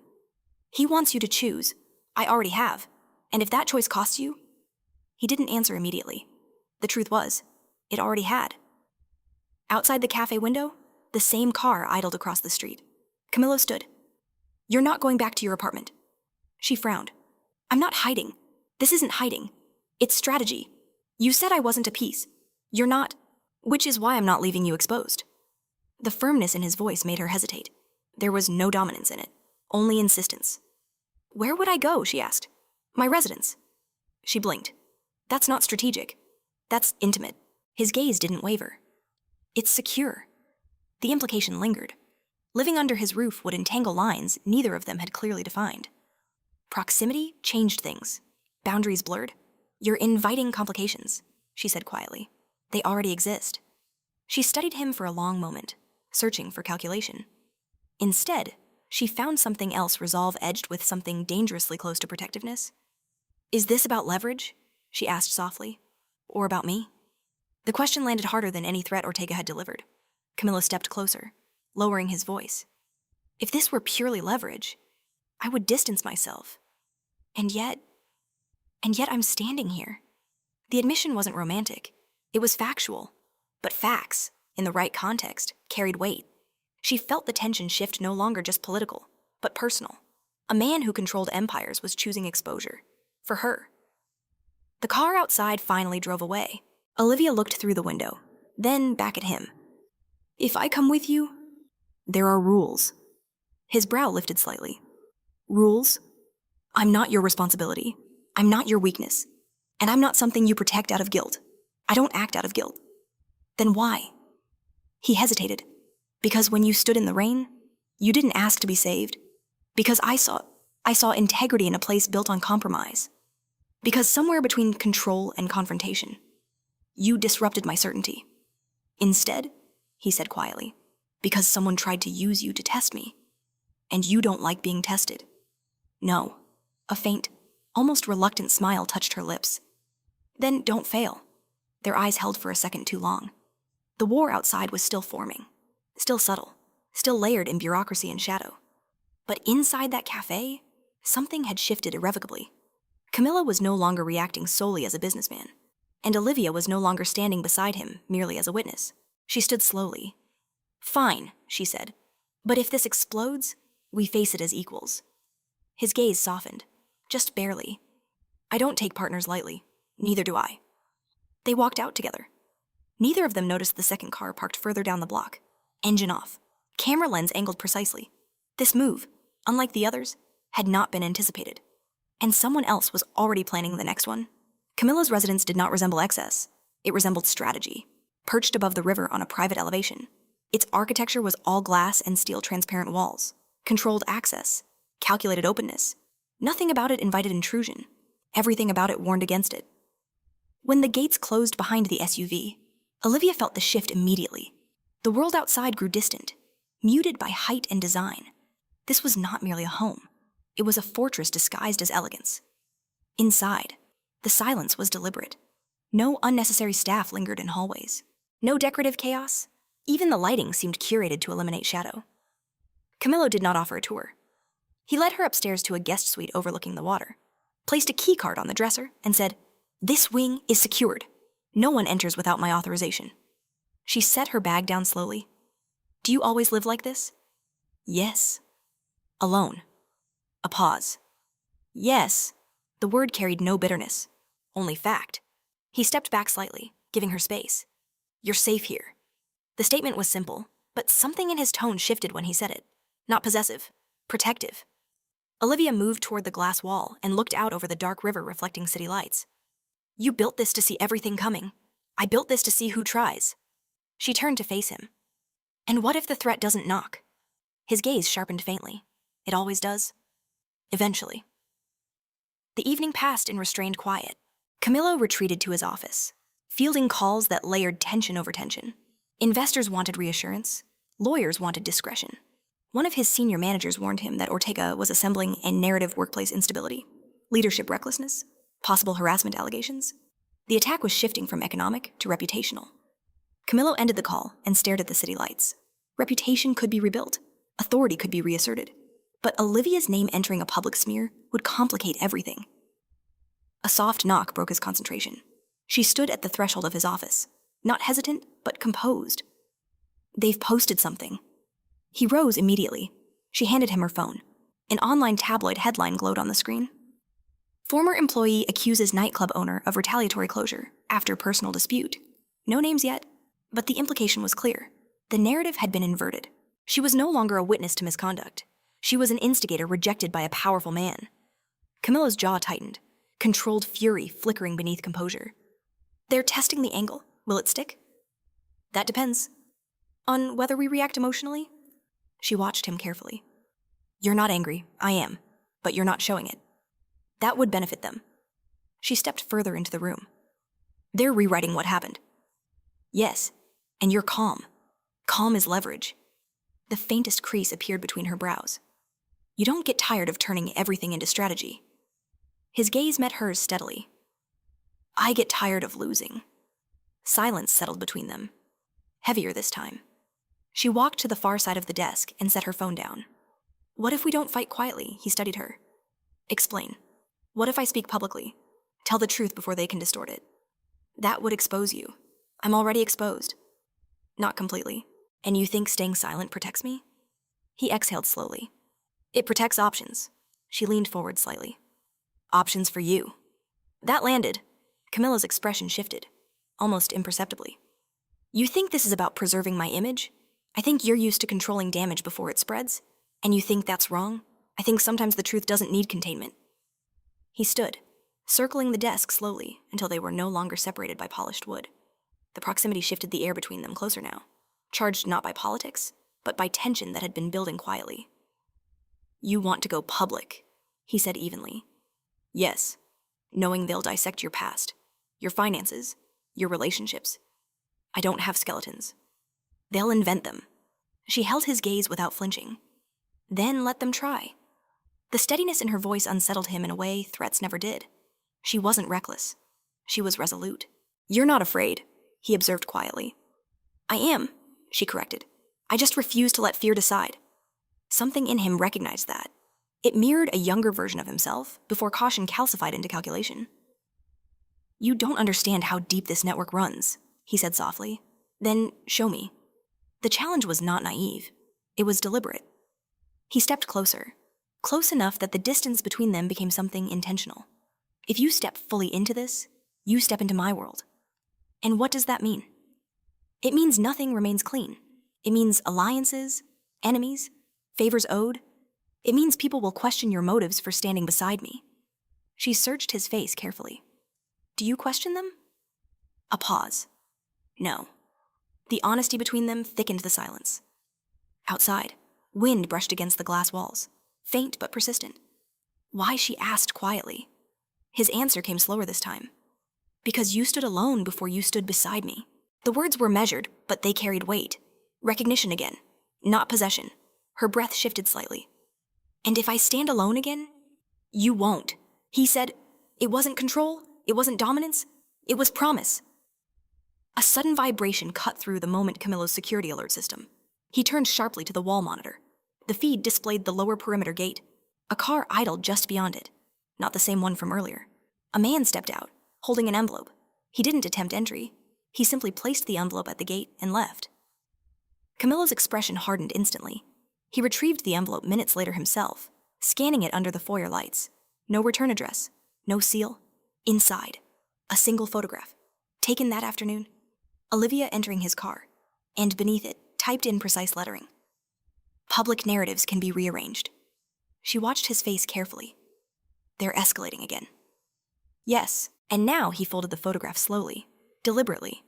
He wants you to choose. I already have. And if that choice costs you? He didn't answer immediately. The truth was, it already had. Outside the cafe window, the same car idled across the street. Camillo stood. You're not going back to your apartment. She frowned. I'm not hiding. This isn't hiding. It's strategy. You said I wasn't a piece. You're not, which is why I'm not leaving you exposed. The firmness in his voice made her hesitate. There was no dominance in it, only insistence. Where would I go, she asked. My residence. She blinked. That's not strategic. That's intimate. His gaze didn't waver. It's secure. The implication lingered. Living under his roof would entangle lines neither of them had clearly defined. Proximity changed things. Boundaries blurred. You're inviting complications, she said quietly. They already exist. She studied him for a long moment, searching for calculation. Instead, she found something else, resolve edged with something dangerously close to protectiveness. Is this about leverage? She asked softly. Or about me? The question landed harder than any threat Ortega had delivered. Camillo stepped closer. lowering his voice. If this were purely leverage, I would distance myself. And yet I'm standing here. The admission wasn't romantic. It was factual. But facts, in the right context, carried weight. She felt the tension shift no longer just political, but personal. A man who controlled empires was choosing exposure. For her. The car outside finally drove away. Olivia looked through the window, then back at him. If I come with you? There are rules. His brow lifted slightly. Rules? I'm not your responsibility. I'm not your weakness. And I'm not something you protect out of guilt. I don't act out of guilt. Then why? He hesitated. Because when you stood in the rain, you didn't ask to be saved. Because I saw integrity in a place built on compromise. Because somewhere between control and confrontation, you disrupted my certainty. Instead, he said quietly, because someone tried to use you to test me. And you don't like being tested. No. A faint, almost reluctant smile touched her lips. Then don't fail. Their eyes held for a second too long. The war outside was still forming, still subtle, still layered in bureaucracy and shadow. But inside that cafe, something had shifted irrevocably. Camilla was no longer reacting solely as a businessman, and Olivia was no longer standing beside him merely as a witness. She stood slowly. Fine, she said, but if this explodes, we face it as equals. His gaze softened, just barely. I don't take partners lightly, neither do I. They walked out together. Neither of them noticed the second car parked further down the block. Engine off, camera lens angled precisely. This move, unlike the others, had not been anticipated. And someone else was already planning the next one. Camilla's residence did not resemble excess. It resembled strategy, perched above the river on a private elevation. Its architecture was all glass and steel transparent walls, controlled access, calculated openness. Nothing about it invited intrusion. Everything about it warned against it. When the gates closed behind the SUV, Olivia felt the shift immediately. The world outside grew distant, muted by height and design. This was not merely a home. It was a fortress disguised as elegance. Inside, the silence was deliberate. No unnecessary staff lingered in hallways. No decorative chaos. Even the lighting seemed curated to eliminate shadow. Camillo did not offer a tour. He led her upstairs to a guest suite overlooking the water, placed a key card on the dresser, and said, "This wing is secured. No one enters without my authorization." She set her bag down slowly. "Do you always live like this?" "Yes." "Alone?" A pause. "Yes." The word carried no bitterness, only fact. He stepped back slightly, giving her space. "You're safe here." The statement was simple, but something in his tone shifted when he said it. Not possessive, protective. Olivia moved toward the glass wall and looked out over the dark river reflecting city lights. "You built this to see everything coming. I built this to see who tries." She turned to face him. "And what if the threat doesn't knock?" His gaze sharpened faintly. It always does. Eventually. The evening passed in restrained quiet. Camillo retreated to his office, fielding calls that layered tension over tension. Investors wanted reassurance. Lawyers wanted discretion. One of his senior managers warned him that Ortega was assembling a narrative workplace instability, leadership recklessness, possible harassment allegations. The attack was shifting from economic to reputational. Camillo ended the call and stared at the city lights. Reputation could be rebuilt. Authority could be reasserted. But Olivia's name entering a public smear would complicate everything. A soft knock broke his concentration. She stood at the threshold of his office, not hesitant, but composed. "They've posted something." He rose immediately. She handed him her phone. An online tabloid headline glowed on the screen. "Former employee accuses nightclub owner of retaliatory closure after personal dispute." No names yet, but the implication was clear. The narrative had been inverted. She was no longer a witness to misconduct. She was an instigator rejected by a powerful man. Camilla's jaw tightened, controlled fury flickering beneath composure. "They're testing the angle. Will it stick?" "That depends. On whether we react emotionally?" She watched him carefully. "You're not angry. I am. But you're not showing it. That would benefit them." She stepped further into the room. "They're rewriting what happened." "Yes, and you're calm. Calm is leverage." The faintest crease appeared between her brows. "You don't get tired of turning everything into strategy." His gaze met hers steadily. "I get tired of losing." Silence settled between them. Heavier this time. She walked to the far side of the desk and set her phone down. What if we don't fight quietly? He studied her. Explain. What if I speak publicly? Tell the truth before they can distort it. That would expose you. I'm already exposed. Not completely. And you think staying silent protects me? He exhaled slowly. It protects options. She leaned forward slightly. Options for you. That landed. Camilla's expression shifted, almost imperceptibly. You think this is about preserving my image? I think you're used to controlling damage before it spreads, and you think that's wrong? I think sometimes the truth doesn't need containment. He stood, circling the desk slowly until they were no longer separated by polished wood. The proximity shifted the air between them closer now, charged not by politics, but by tension that had been building quietly. You want to go public, he said evenly. Yes, knowing they'll dissect your past, your finances, your relationships. I don't have skeletons. They'll invent them. She held his gaze without flinching. Then let them try. The steadiness in her voice unsettled him in a way threats never did. She wasn't reckless. She was resolute. You're not afraid, he observed quietly. I am, she corrected. I just refuse to let fear decide. Something in him recognized that. It mirrored a younger version of himself before caution calcified into calculation. You don't understand how deep this network runs, he said softly. Then show me. The challenge was not naive. It was deliberate. He stepped closer, close enough that the distance between them became something intentional. If you step fully into this, you step into my world. And what does that mean? It means nothing remains clean. It means alliances, enemies, favors owed. It means people will question your motives for standing beside me. She searched his face carefully. Do you question them? A pause. No. The honesty between them thickened the silence. Outside, wind brushed against the glass walls, faint but persistent. Why, she asked quietly. His answer came slower this time. Because you stood alone before you stood beside me. The words were measured, but they carried weight. Recognition again, not possession. Her breath shifted slightly. And if I stand alone again, you won't. He said, it wasn't control, it wasn't dominance, it was promise. A sudden vibration cut through the moment Camillo's security alert system. He turned sharply to the wall monitor. The feed displayed the lower perimeter gate. A car idled just beyond it. Not the same one from earlier. A man stepped out, holding an envelope. He didn't attempt entry. He simply placed the envelope at the gate and left. Camillo's expression hardened instantly. He retrieved the envelope minutes later himself, scanning it under the foyer lights. No return address, no seal. Inside, a single photograph, taken that afternoon. Olivia entering his car, and beneath it, typed in precise lettering. Public narratives can be rearranged. She watched his face carefully. They're escalating again. Yes, and now he folded the photograph slowly, deliberately.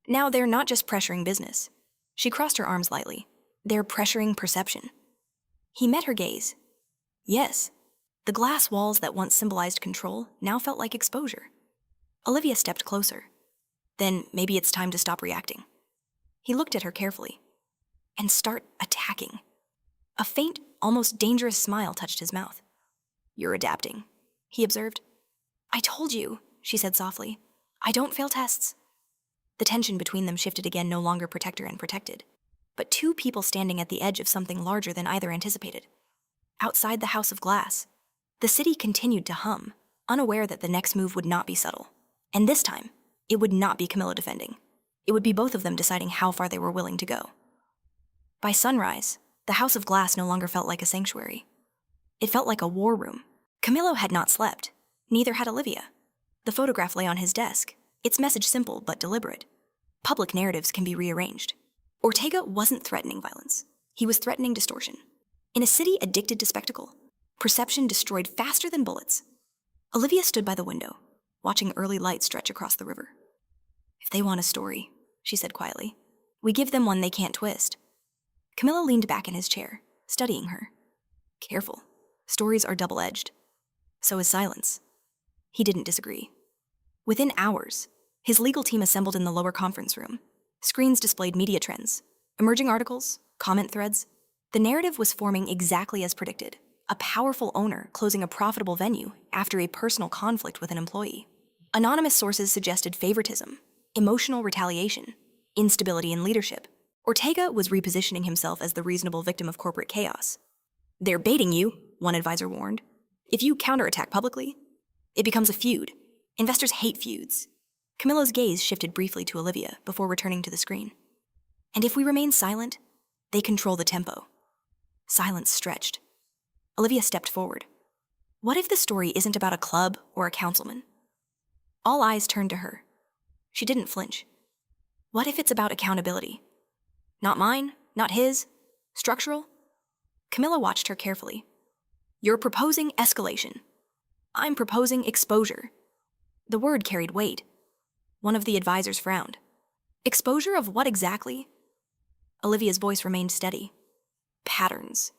Now they're not just pressuring business. She crossed her arms lightly. They're pressuring perception. He met her gaze. Yes, the glass walls that once symbolized control now felt like exposure. Olivia stepped closer. Then maybe it's time to stop reacting. He looked at her carefully. And start attacking. A faint, almost dangerous smile touched his mouth. You're adapting, he observed. I told you, she said softly. I don't fail tests. The tension between them shifted again, no longer protector and protected, but two people standing at the edge of something larger than either anticipated. Outside the house of glass, the city continued to hum, unaware that the next move would not be subtle. And this time, it would not be Camilla defending. It would be both of them deciding how far they were willing to go. By sunrise, the house of glass no longer felt like a sanctuary. It felt like a war room. Camillo had not slept. Neither had Olivia. The photograph lay on his desk, its message simple but deliberate. Public narratives can be rearranged. Ortega wasn't threatening violence. He was threatening distortion. In a city addicted to spectacle, perception destroyed faster than bullets. Olivia stood by the window, watching early light stretch across the river. If they want a story, she said quietly, we give them one they can't twist. Camillo leaned back in his chair, studying her. Careful. Stories are double-edged. So is silence. He didn't disagree. Within hours, his legal team assembled in the lower conference room. Screens displayed media trends, emerging articles, comment threads. The narrative was forming exactly as predicted. A powerful owner closing a profitable venue after a personal conflict with an employee. Anonymous sources suggested favoritism, emotional retaliation, instability in leadership, Ortega was repositioning himself as the reasonable victim of corporate chaos. "They're baiting you," one advisor warned. "If you counterattack publicly, it becomes a feud. Investors hate feuds." Camillo's gaze shifted briefly to Olivia before returning to the screen. "And if we remain silent, they control the tempo." Silence stretched. Olivia stepped forward. "What if the story isn't about a club or a councilman?" All eyes turned to her. She didn't flinch. "What if it's about accountability? Not mine, not his, structural?" Camillo watched her carefully. "You're proposing escalation. I'm proposing exposure." The word carried weight. One of the advisors frowned. "Exposure of what exactly?" Olivia's voice remained steady. "Patterns.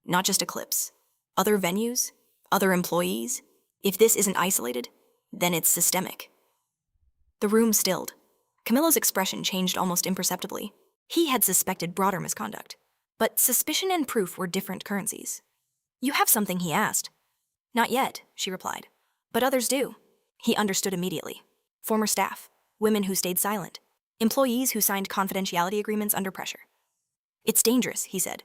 Not just Eclipse. Other venues, other employees. If this isn't isolated, then it's systemic." The room stilled. Camillo's expression changed almost imperceptibly. He had suspected broader misconduct, but suspicion and proof were different currencies. "You have something?" he asked. "Not yet," she replied. "But others do." He understood immediately. Former staff, women who stayed silent, employees who signed confidentiality agreements under pressure. "It's dangerous," he said.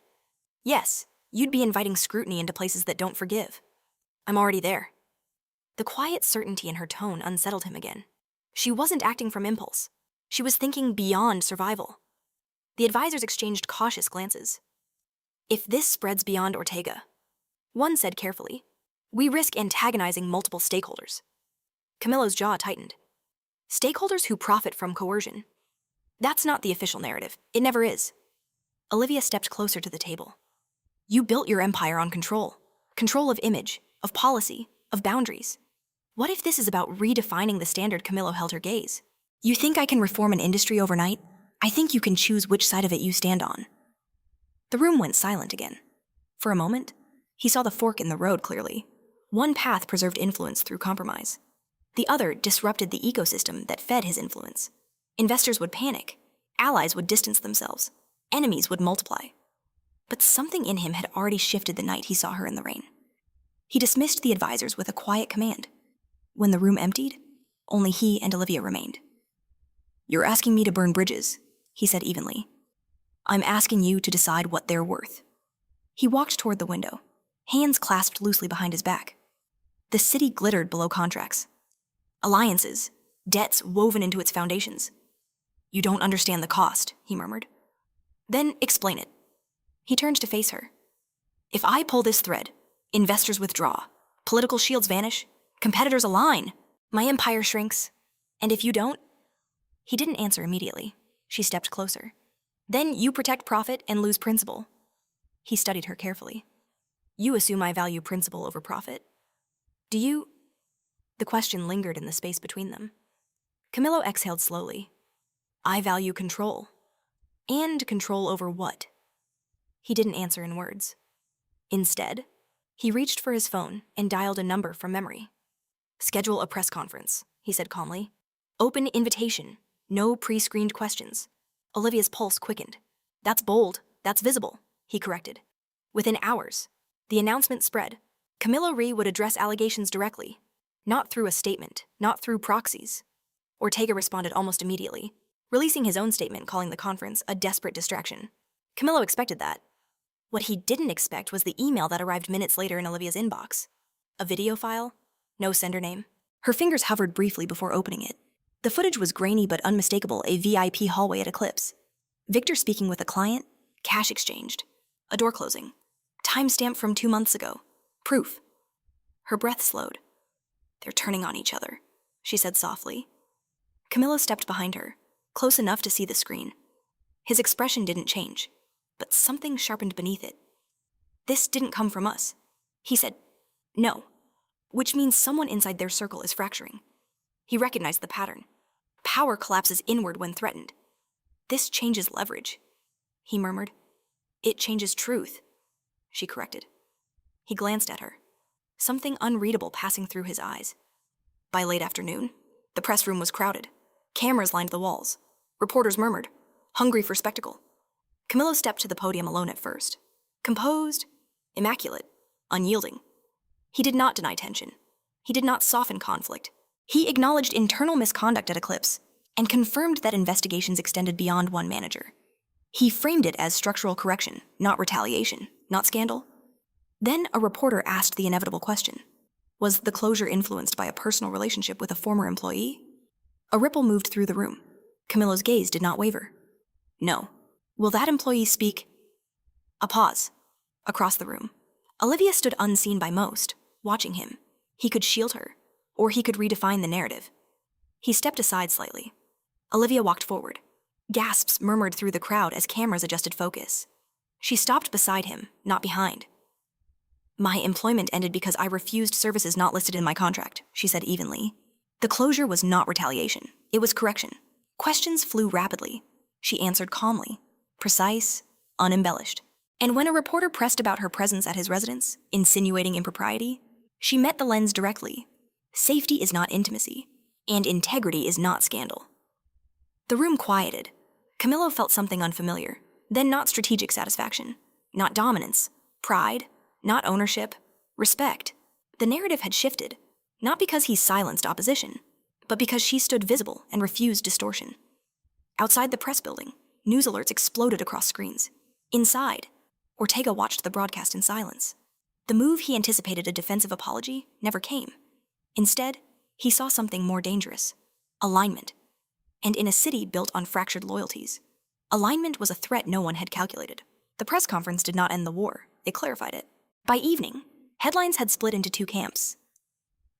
"Yes, you'd be inviting scrutiny into places that don't forgive." "I'm already there." The quiet certainty in her tone unsettled him again. She wasn't acting from impulse. She was thinking beyond survival. The advisors exchanged cautious glances. "If this spreads beyond Ortega," one said carefully, "we risk antagonizing multiple stakeholders." Camillo's jaw tightened. "Stakeholders who profit from coercion. That's not the official narrative. It never is." Olivia stepped closer to the table. "You built your empire on control. Control of image, of policy, of boundaries. What if this is about redefining the standard?" Camillo held her gaze. "You think I can reform an industry overnight? I think you can choose which side of it you stand on." The room went silent again. For a moment, he saw the fork in the road clearly. One path preserved influence through compromise. The other disrupted the ecosystem that fed his influence. Investors would panic. Allies would distance themselves. Enemies would multiply. But something in him had already shifted the night he saw her in the rain. He dismissed the advisors with a quiet command. When the room emptied, only he and Olivia remained. "You're asking me to burn bridges," he said evenly. "I'm asking you to decide what they're worth." He walked toward the window, hands clasped loosely behind his back. The city glittered below contracts. Alliances, debts woven into its foundations. "You don't understand the cost," he murmured. "Then explain it." He turned to face her. "If I pull this thread, investors withdraw, political shields vanish, competitors align, my empire shrinks. And if you don't?" He didn't answer immediately. She stepped closer. "Then you protect profit and lose principle." He studied her carefully. "You assume I value principle over profit. Do you?" The question lingered in the space between them. Camillo exhaled slowly. "I value control." "And control over what?" He didn't answer in words. Instead, he reached for his phone and dialed a number from memory. "Schedule a press conference," he said calmly. "Open invitation. No pre-screened questions." Olivia's pulse quickened. "That's bold. That's visible," he corrected. Within hours, the announcement spread. Camillo Rhee would address allegations directly. Not through a statement, not through proxies. Ortega responded almost immediately, releasing his own statement calling the conference a desperate distraction. Camillo expected that. What he didn't expect was the email that arrived minutes later in Olivia's inbox. A video file, no sender name. Her fingers hovered briefly before opening it. The footage was grainy but unmistakable, a VIP hallway at Eclipse. Victor speaking with a client, cash exchanged. A door closing. Timestamp from 2 months ago. Proof. Her breath slowed. "They're turning on each other," she said softly. Camillo stepped behind her, close enough to see the screen. His expression didn't change, but something sharpened beneath it. "This didn't come from us." He said, "No," which means someone inside their circle is fracturing. He recognized the pattern. Power collapses inward when threatened. "This changes leverage," he murmured. "It changes truth," she corrected. He glanced at her, something unreadable passing through his eyes. By late afternoon, the press room was crowded. Cameras lined the walls. Reporters murmured, hungry for spectacle. Camillo stepped to the podium alone at first. Composed, immaculate, unyielding. He did not deny tension. He did not soften conflict. He acknowledged internal misconduct at Eclipse and confirmed that investigations extended beyond one manager. He framed it as structural correction, not retaliation, not scandal. Then a reporter asked the inevitable question. Was the closure influenced by a personal relationship with a former employee? A ripple moved through the room. Camillo's gaze did not waver. No. Will that employee speak? A pause. Across the room. Olivia stood unseen by most, watching him. He could shield her, or he could redefine the narrative. He stepped aside slightly. Olivia walked forward. Gasps murmured through the crowd as cameras adjusted focus. She stopped beside him, not behind. My employment ended because I refused services not listed in my contract, she said evenly. The closure was not retaliation. It was correction. Questions flew rapidly. She answered calmly, precise, unembellished. And when a reporter pressed about her presence at his residence, insinuating impropriety, she met the lens directly. Safety is not intimacy, and integrity is not scandal. The room quieted. Camillo felt something unfamiliar, then not strategic satisfaction, not dominance, pride, not ownership, respect. The narrative had shifted, not because he silenced opposition, but because she stood visible and refused distortion. Outside the press building, news alerts exploded across screens. Inside, Ortega watched the broadcast in silence. The move he anticipated, a defensive apology, never came. Instead, he saw something more dangerous: alignment. And in a city built on fractured loyalties, alignment was a threat no one had calculated. The press conference did not end the war, it clarified it. By evening, headlines had split into two camps.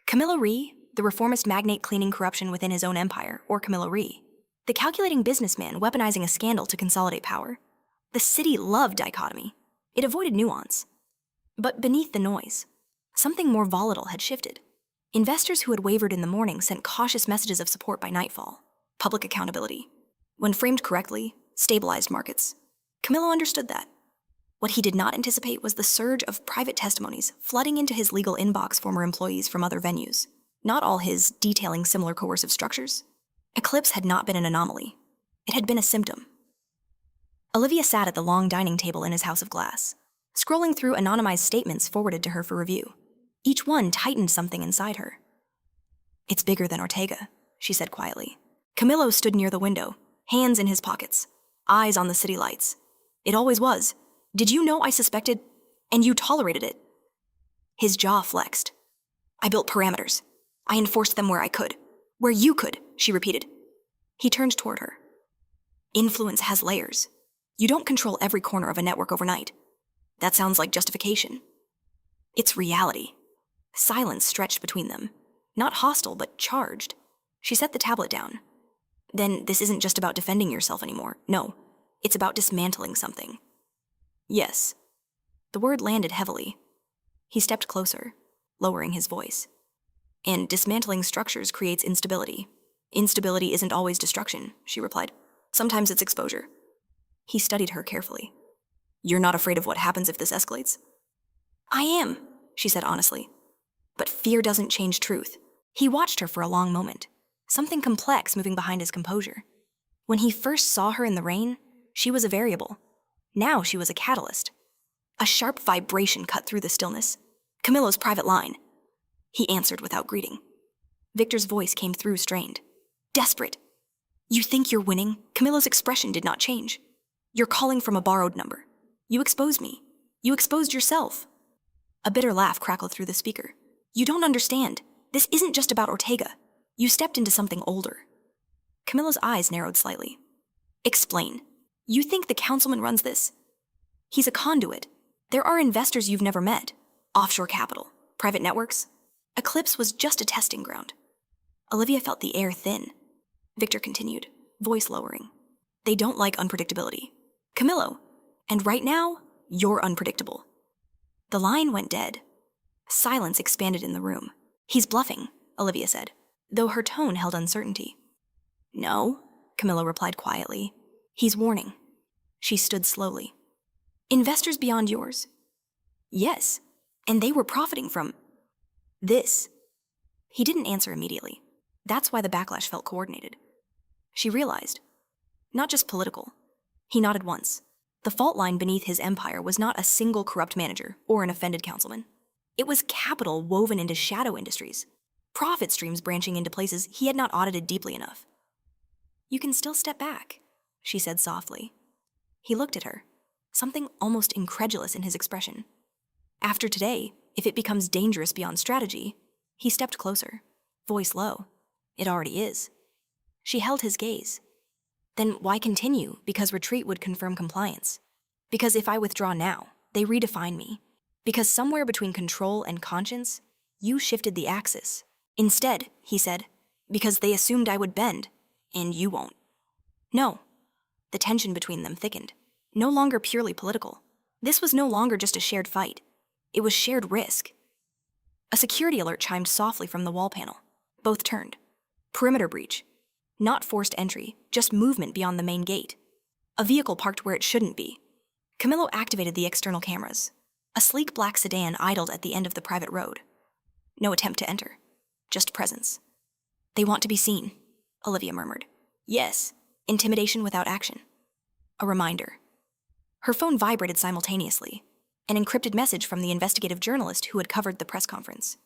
Camillo Ree, the reformist magnate cleaning corruption within his own empire, or Camillo Ree, the calculating businessman weaponizing a scandal to consolidate power. The city loved dichotomy. It avoided nuance. But beneath the noise, something more volatile had shifted. Investors who had wavered in the morning sent cautious messages of support by nightfall. Public accountability, when framed correctly, stabilized markets. Camillo understood that. What he did not anticipate was the surge of private testimonies flooding into his legal inbox former employees from other venues, not all his detailing similar coercive structures. Eclipse had not been an anomaly. It had been a symptom. Olivia sat at the long dining table in his house of glass, scrolling through anonymized statements forwarded to her for review. Each one tightened something inside her. It's bigger than Ortega, she said quietly. Camillo stood near the window, hands in his pockets, eyes on the city lights. It always was. Did you know I suspected, and you tolerated it? His jaw flexed. I built parameters. I enforced them where I could. Where you could, she repeated. He turned toward her. Influence has layers. You don't control every corner of a network overnight. That sounds like justification. It's reality. Silence stretched between them. Not hostile, but charged. She set the tablet down. Then this isn't just about defending yourself anymore. No, it's about dismantling something. Yes. The word landed heavily. He stepped closer, lowering his voice. And dismantling structures creates instability. Instability isn't always destruction, she replied. Sometimes it's exposure. He studied her carefully. You're not afraid of what happens if this escalates? I am, she said honestly. But fear doesn't change truth. He watched her for a long moment, something complex moving behind his composure. When he first saw her in the rain, she was a variable. Now she was a catalyst. A sharp vibration cut through the stillness. Camillo's private line. He answered without greeting. Victor's voice came through strained. Desperate. You think you're winning? Camillo's expression did not change. You're calling from a borrowed number. You exposed me. You exposed yourself. A bitter laugh crackled through the speaker. You don't understand. This isn't just about Ortega. You stepped into something older. Camillo's eyes narrowed slightly. Explain. You think the councilman runs this? He's a conduit. There are investors you've never met. Offshore capital. Private networks. Eclipse was just a testing ground. Olivia felt the air thin. Victor continued, voice lowering. They don't like unpredictability. Camillo. And right now, you're unpredictable. The line went dead. Silence expanded in the room. He's bluffing, Olivia said, though her tone held uncertainty. No, Camillo replied quietly. He's warning. She stood slowly. Investors beyond yours? Yes, and they were profiting from this. He didn't answer immediately. That's why the backlash felt coordinated. She realized. Not just political. He nodded once. The fault line beneath his empire was not a single corrupt manager or an offended councilman. It was capital woven into shadow industries, profit streams branching into places he had not audited deeply enough. You can still step back, she said softly. He looked at her, something almost incredulous in his expression. After today, if it becomes dangerous beyond strategy, he stepped closer, voice low. It already is. She held his gaze. Then why continue? Because retreat would confirm compliance. Because if I withdraw now, they redefine me. Because somewhere between control and conscience, you shifted the axis. Instead, he said, because they assumed I would bend, and you won't. No. The tension between them thickened. No longer purely political. This was no longer just a shared fight. It was shared risk. A security alert chimed softly from the wall panel. Both turned. Perimeter breach. Not forced entry, just movement beyond the main gate. A vehicle parked where it shouldn't be. Camillo activated the external cameras. A sleek black sedan idled at the end of the private road. No attempt to enter. Just presence. They want to be seen, Olivia murmured. Yes, intimidation without action. A reminder. Her phone vibrated simultaneously. An encrypted message from the investigative journalist who had covered the press conference.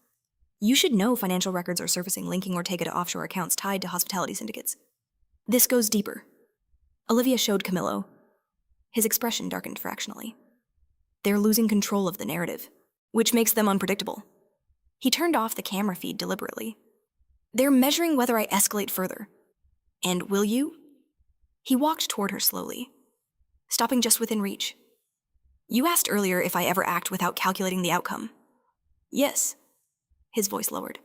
You should know financial records are surfacing linking Ortega to offshore accounts tied to hospitality syndicates. This goes deeper. Olivia showed Camillo. His expression darkened fractionally. They're losing control of the narrative, which makes them unpredictable. He turned off the camera feed deliberately. They're measuring whether I escalate further. And will you? He walked toward her slowly, stopping just within reach. You asked earlier if I ever act without calculating the outcome. Yes. His voice lowered.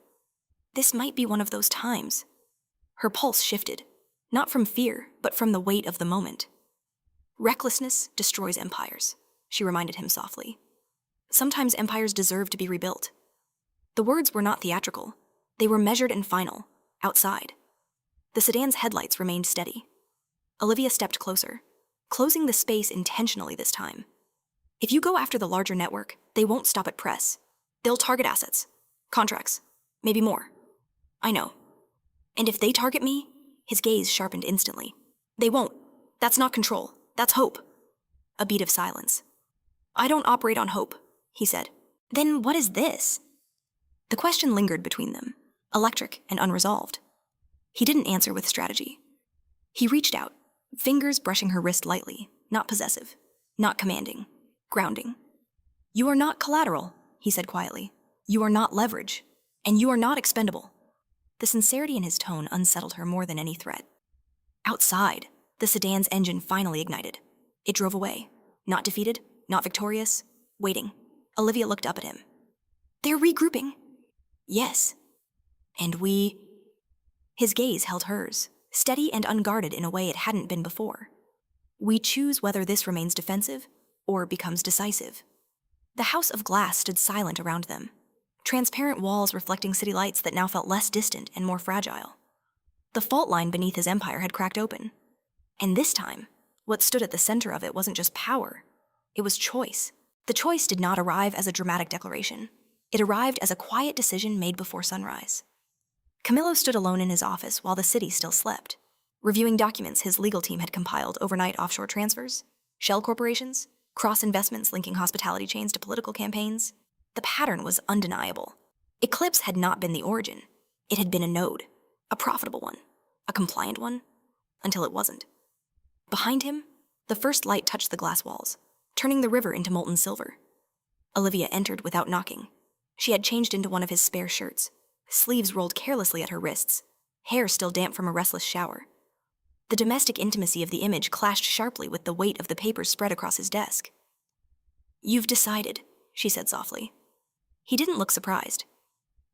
This might be one of those times. Her pulse shifted, not from fear, but from the weight of the moment. Recklessness destroys empires, she reminded him softly. Sometimes empires deserve to be rebuilt. The words were not theatrical. They were measured and final, outside. The sedan's headlights remained steady. Olivia stepped closer, closing the space intentionally this time. If you go after the larger network, they won't stop at press. They'll target assets. Contracts. Maybe more. I know. And if they target me, his gaze sharpened instantly. They won't. That's not control. That's hope. A beat of silence. I don't operate on hope, he said. Then what is this? The question lingered between them, electric and unresolved. He didn't answer with strategy. He reached out, fingers brushing her wrist lightly, not possessive, not commanding, grounding. You are not collateral, he said quietly. You are not leverage, and you are not expendable. The sincerity in his tone unsettled her more than any threat. Outside, the sedan's engine finally ignited. It drove away, not defeated, not victorious, waiting. Olivia looked up at him. They're regrouping. Yes. And we... His gaze held hers, steady and unguarded in a way it hadn't been before. We choose whether this remains defensive or becomes decisive. The house of glass stood silent around them, transparent walls reflecting city lights that now felt less distant and more fragile. The fault line beneath his empire had cracked open. And this time, what stood at the center of it wasn't just power. It was choice. The choice did not arrive as a dramatic declaration. It arrived as a quiet decision made before sunrise. Camillo stood alone in his office while the city still slept, reviewing documents his legal team had compiled overnight offshore transfers, shell corporations, cross-investments linking hospitality chains to political campaigns. The pattern was undeniable. Eclipse had not been the origin. It had been a node, a profitable one, a compliant one, until it wasn't. Behind him, the first light touched the glass walls, turning the river into molten silver. Olivia entered without knocking. She had changed into one of his spare shirts, sleeves rolled carelessly at her wrists, hair still damp from a restless shower. The domestic intimacy of the image clashed sharply with the weight of the papers spread across his desk. You've decided, she said softly. He didn't look surprised.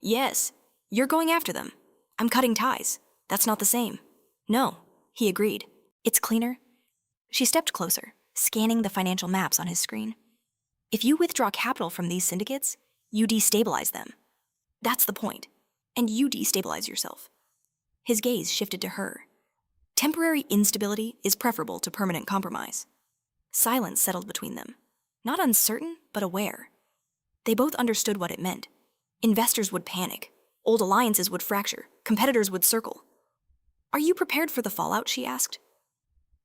Yes, you're going after them. I'm cutting ties. That's not the same. No, he agreed. It's cleaner. She stepped closer, scanning the financial maps on his screen. If you withdraw capital from these syndicates, you destabilize them. That's the point. And you destabilize yourself. His gaze shifted to her. Temporary instability is preferable to permanent compromise. Silence settled between them. Not uncertain, but aware. They both understood what it meant. Investors would panic. Old alliances would fracture. Competitors would circle. Are you prepared for the fallout, she asked.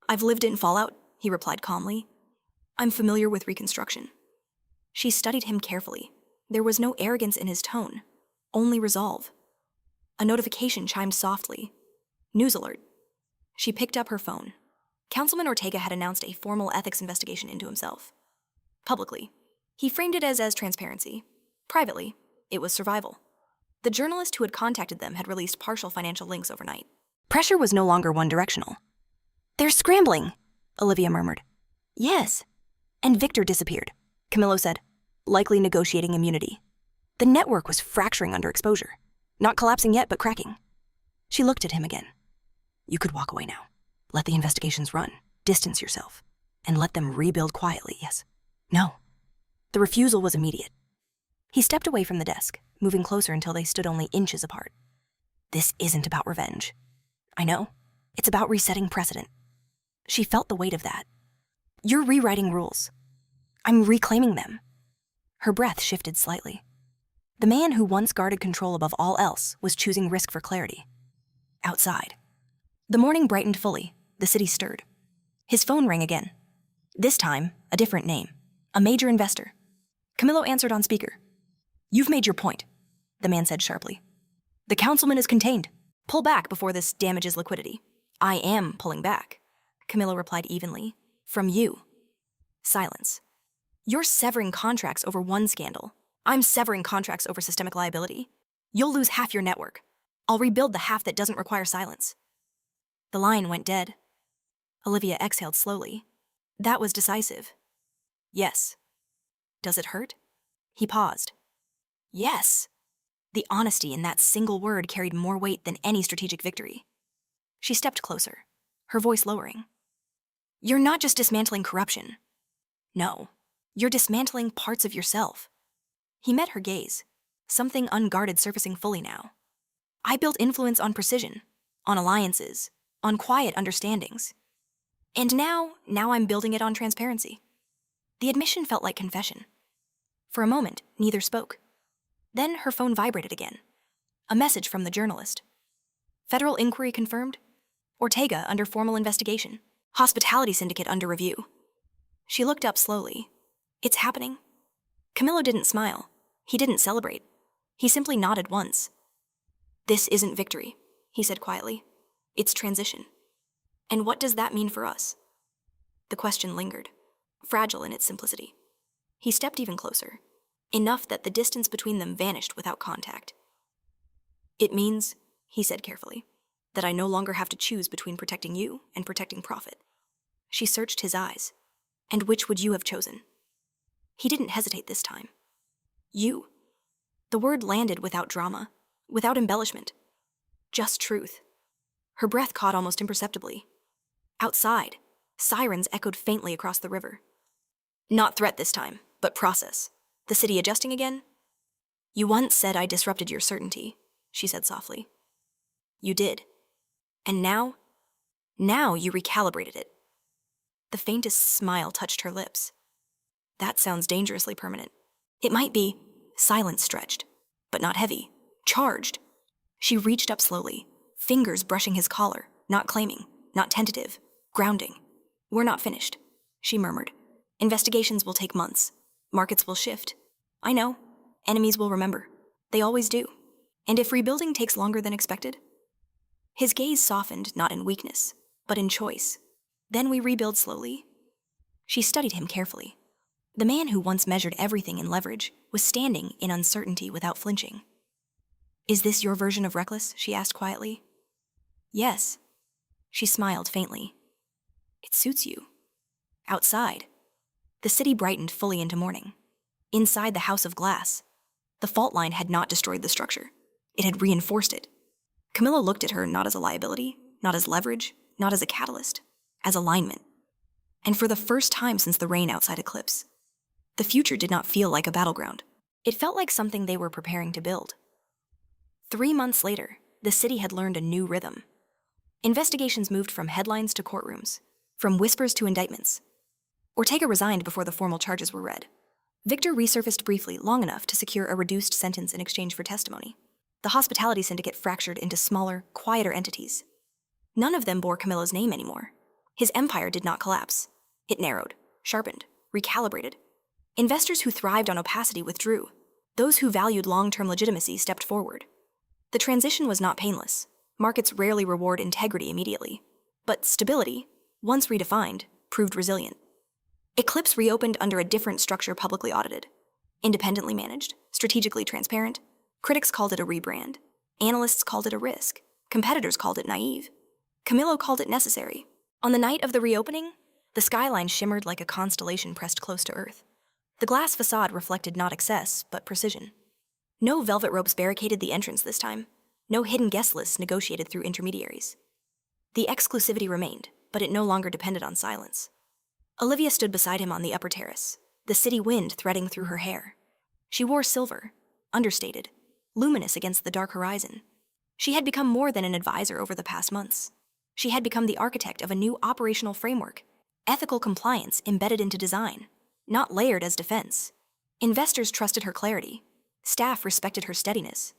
I've lived in fallout, he replied calmly. I'm familiar with reconstruction. She studied him carefully. There was no arrogance in his tone, only resolve. A notification chimed softly. News alert. She picked up her phone. Councilman Ortega had announced a formal ethics investigation into himself. Publicly, he framed it as transparency. Privately, it was survival. The journalist who had contacted them had released partial financial links overnight. Pressure was no longer one-directional. "They're scrambling," Olivia murmured. "Yes." And Victor disappeared, Camillo said, likely negotiating immunity. The network was fracturing under exposure. Not collapsing yet, but cracking. She looked at him again. "You could walk away now. Let the investigations run. Distance yourself. And let them rebuild quietly, yes?" "No." The refusal was immediate. He stepped away from the desk, moving closer until they stood only inches apart. "This isn't about revenge. I know. It's about resetting precedent." She felt the weight of that. "You're rewriting rules. I'm reclaiming them." Her breath shifted slightly. The man who once guarded control above all else was choosing risk for clarity. Outside. The morning brightened fully. The city stirred. His phone rang again. This time, a different name. A major investor. Camillo answered on speaker. "You've made your point," the man said sharply. "The councilman is contained. Pull back before this damages liquidity." "I am pulling back," Camillo replied evenly. "From you." Silence. "You're severing contracts over one scandal. I'm severing contracts over systemic liability. You'll lose half your network. I'll rebuild the half that doesn't require silence." The line went dead. Olivia exhaled slowly. That was decisive. "Yes." "Does it hurt?" He paused. "Yes." The honesty in that single word carried more weight than any strategic victory. She stepped closer, her voice lowering. "You're not just dismantling corruption. No, you're dismantling parts of yourself." He met her gaze, something unguarded surfacing fully now. "I built influence on precision, on alliances, on quiet understandings. And now I'm building it on transparency." The admission felt like confession. For a moment, neither spoke. Then her phone vibrated again. A message from the journalist. "Federal inquiry confirmed. Ortega under formal investigation. Hospitality syndicate under review." She looked up slowly. "It's happening." Camillo didn't smile. He didn't celebrate. He simply nodded once. "This isn't victory," he said quietly. "It's transition. And what does that mean for us?" The question lingered, fragile in its simplicity. He stepped even closer, enough that the distance between them vanished without contact. "It means," he said carefully, "that I no longer have to choose between protecting you and protecting profit." She searched his eyes. "And which would you have chosen?" He didn't hesitate this time. "You." The word landed without drama, without embellishment. Just truth. Her breath caught almost imperceptibly. Outside, sirens echoed faintly across the river. "Not threat this time, but process. The city adjusting again?" "You once said I disrupted your certainty," she said softly. "You did. And now you recalibrated it." The faintest smile touched her lips. "That sounds dangerously permanent." "It might be." Silence stretched, but not heavy, charged. She reached up slowly, fingers brushing his collar, not claiming, not tentative, grounding. "We're not finished," she murmured. "Investigations will take months. Markets will shift. I know. Enemies will remember. They always do. And if rebuilding takes longer than expected?" His gaze softened not in weakness, but in choice. "Then we rebuild slowly." She studied him carefully. The man who once measured everything in leverage was standing in uncertainty without flinching. "Is this your version of reckless?" she asked quietly. "Yes." She smiled faintly. "It suits you." Outside, the city brightened fully into morning. Inside the house of glass, the fault line had not destroyed the structure. It had reinforced it. Camillo looked at her not as a liability, not as leverage, not as a catalyst, as alignment. And for the first time since the rain outside eclipse, the future did not feel like a battleground. It felt like something they were preparing to build. 3 months later, the city had learned a new rhythm. Investigations moved from headlines to courtrooms, from whispers to indictments. Ortega resigned before the formal charges were read. Victor resurfaced briefly long enough to secure a reduced sentence in exchange for testimony. The hospitality syndicate fractured into smaller, quieter entities. None of them bore Camillo's name anymore. His empire did not collapse. It narrowed, sharpened, recalibrated. Investors who thrived on opacity withdrew. Those who valued long-term legitimacy stepped forward. The transition was not painless. Markets rarely reward integrity immediately. But stability, once redefined, proved resilient. Eclipse reopened under a different structure, publicly audited. Independently managed, strategically transparent. Critics called it a rebrand. Analysts called it a risk. Competitors called it naive. Camillo called it necessary. On the night of the reopening, the skyline shimmered like a constellation pressed close to Earth. The glass facade reflected not excess, but precision. No velvet ropes barricaded the entrance this time. No hidden guest lists negotiated through intermediaries. The exclusivity remained, but it no longer depended on silence. Olivia stood beside him on the upper terrace, the city wind threading through her hair. She wore silver, understated, luminous against the dark horizon. She had become more than an advisor over the past months. She had become the architect of a new operational framework, ethical compliance embedded into design, not layered as defense. Investors trusted her clarity. Staff respected her steadiness.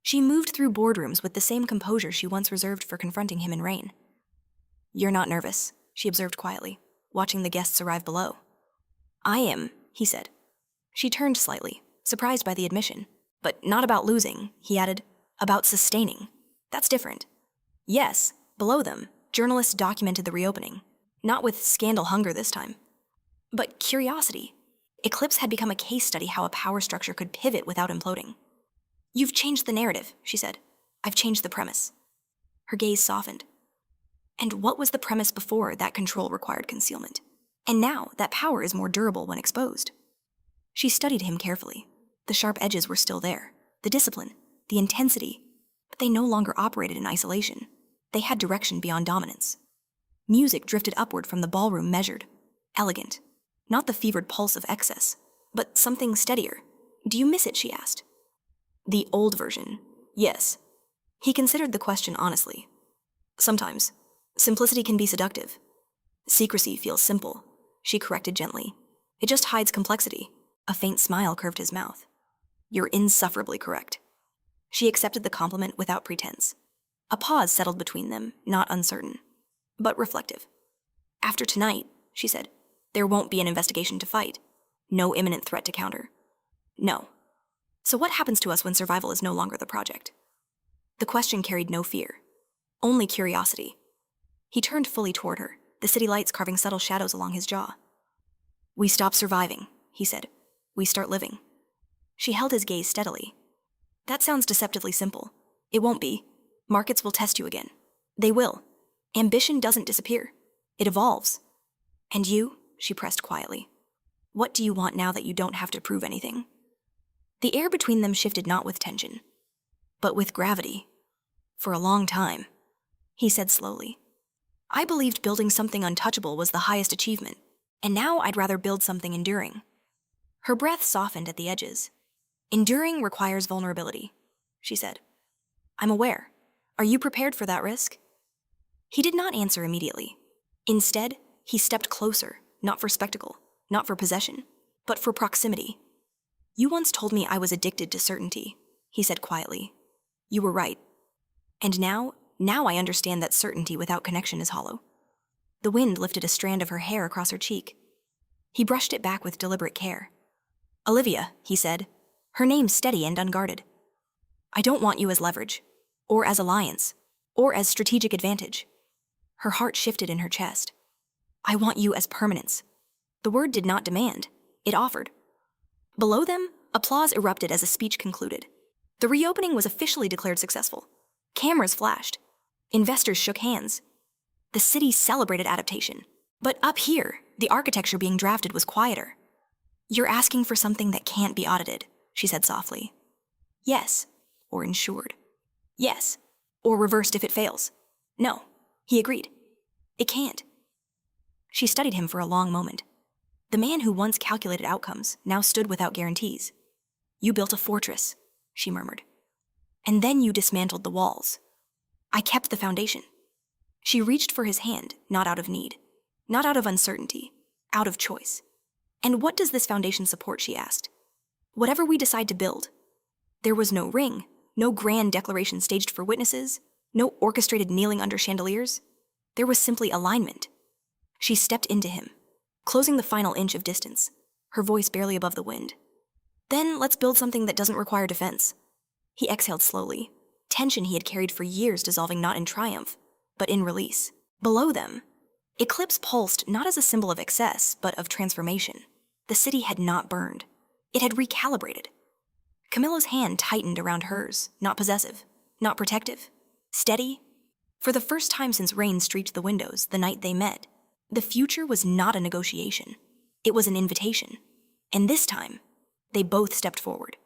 She moved through boardrooms with the same composure she once reserved for confronting him in rain. "You're not nervous," she observed quietly, watching the guests arrive below. "I am," he said. She turned slightly, surprised by the admission. "But not about losing," he added. "About sustaining. That's different." Yes, below them, journalists documented the reopening, not with scandal hunger this time, but curiosity. Eclipse had become a case study how a power structure could pivot without imploding. "You've changed the narrative," she said. "I've changed the premise." Her gaze softened. And what was the premise before that control required concealment? And now that power is more durable when exposed. She studied him carefully. The sharp edges were still there, the discipline, the intensity, but they no longer operated in isolation. They had direction beyond dominance. Music drifted upward from the ballroom, measured, elegant. Not the fevered pulse of excess, but something steadier. "Do you miss it?" she asked. "The old version, yes." He considered the question honestly. "Sometimes. Simplicity can be seductive. Secrecy feels simple," she corrected gently. "It just hides complexity." A faint smile curved his mouth. "You're insufferably correct." She accepted the compliment without pretense. A pause settled between them, not uncertain, but reflective. "After tonight," she said, "there won't be an investigation to fight. No imminent threat to counter. No. So what happens to us when survival is no longer the project?" The question carried no fear, only curiosity. He turned fully toward her, the city lights carving subtle shadows along his jaw. "We stop surviving," he said. "We start living." She held his gaze steadily. "That sounds deceptively simple. It won't be. Markets will test you again. They will. Ambition doesn't disappear. It evolves. And you," she pressed quietly, "what do you want now that you don't have to prove anything?" The air between them shifted not with tension, but with gravity. "For a long time," he said slowly, "I believed building something untouchable was the highest achievement, and now I'd rather build something enduring." Her breath softened at the edges. "Enduring requires vulnerability," she said. "I'm aware. Are you prepared for that risk?" He did not answer immediately. Instead, he stepped closer, not for spectacle, not for possession, but for proximity. "You once told me I was addicted to certainty," he said quietly. "You were right. And now I understand that certainty without connection is hollow." The wind lifted a strand of her hair across her cheek. He brushed it back with deliberate care. "Olivia," he said, her name steady and unguarded. "I don't want you as leverage, or as alliance, or as strategic advantage." Her heart shifted in her chest. "I want you as permanence." The word did not demand, it offered. Below them, applause erupted as the speech concluded. The reopening was officially declared successful. Cameras flashed. Investors shook hands. The city celebrated adaptation. But up here, the architecture being drafted was quieter. "You're asking for something that can't be audited," she said softly. "Yes," or insured. "Yes," or reversed if it fails. "No," he agreed. "It can't." She studied him for a long moment. The man who once calculated outcomes now stood without guarantees. "You built a fortress," she murmured. "And then you dismantled the walls. I kept the foundation." She reached for his hand, not out of need, not out of uncertainty, out of choice. "And what does this foundation support?" she asked. "Whatever we decide to build." There was no ring, no grand declaration staged for witnesses, no orchestrated kneeling under chandeliers. There was simply alignment. She stepped into him, closing the final inch of distance, her voice barely above the wind. "Then let's build something that doesn't require defense." He exhaled slowly, tension he had carried for years dissolving not in triumph, but in release. Below them, Eclipse pulsed not as a symbol of excess, but of transformation. The city had not burned. It had recalibrated. Camillo's hand tightened around hers, not possessive, not protective, steady. For the first time since rain streaked the windows the night they met, the future was not a negotiation. It was an invitation. And this time, they both stepped forward.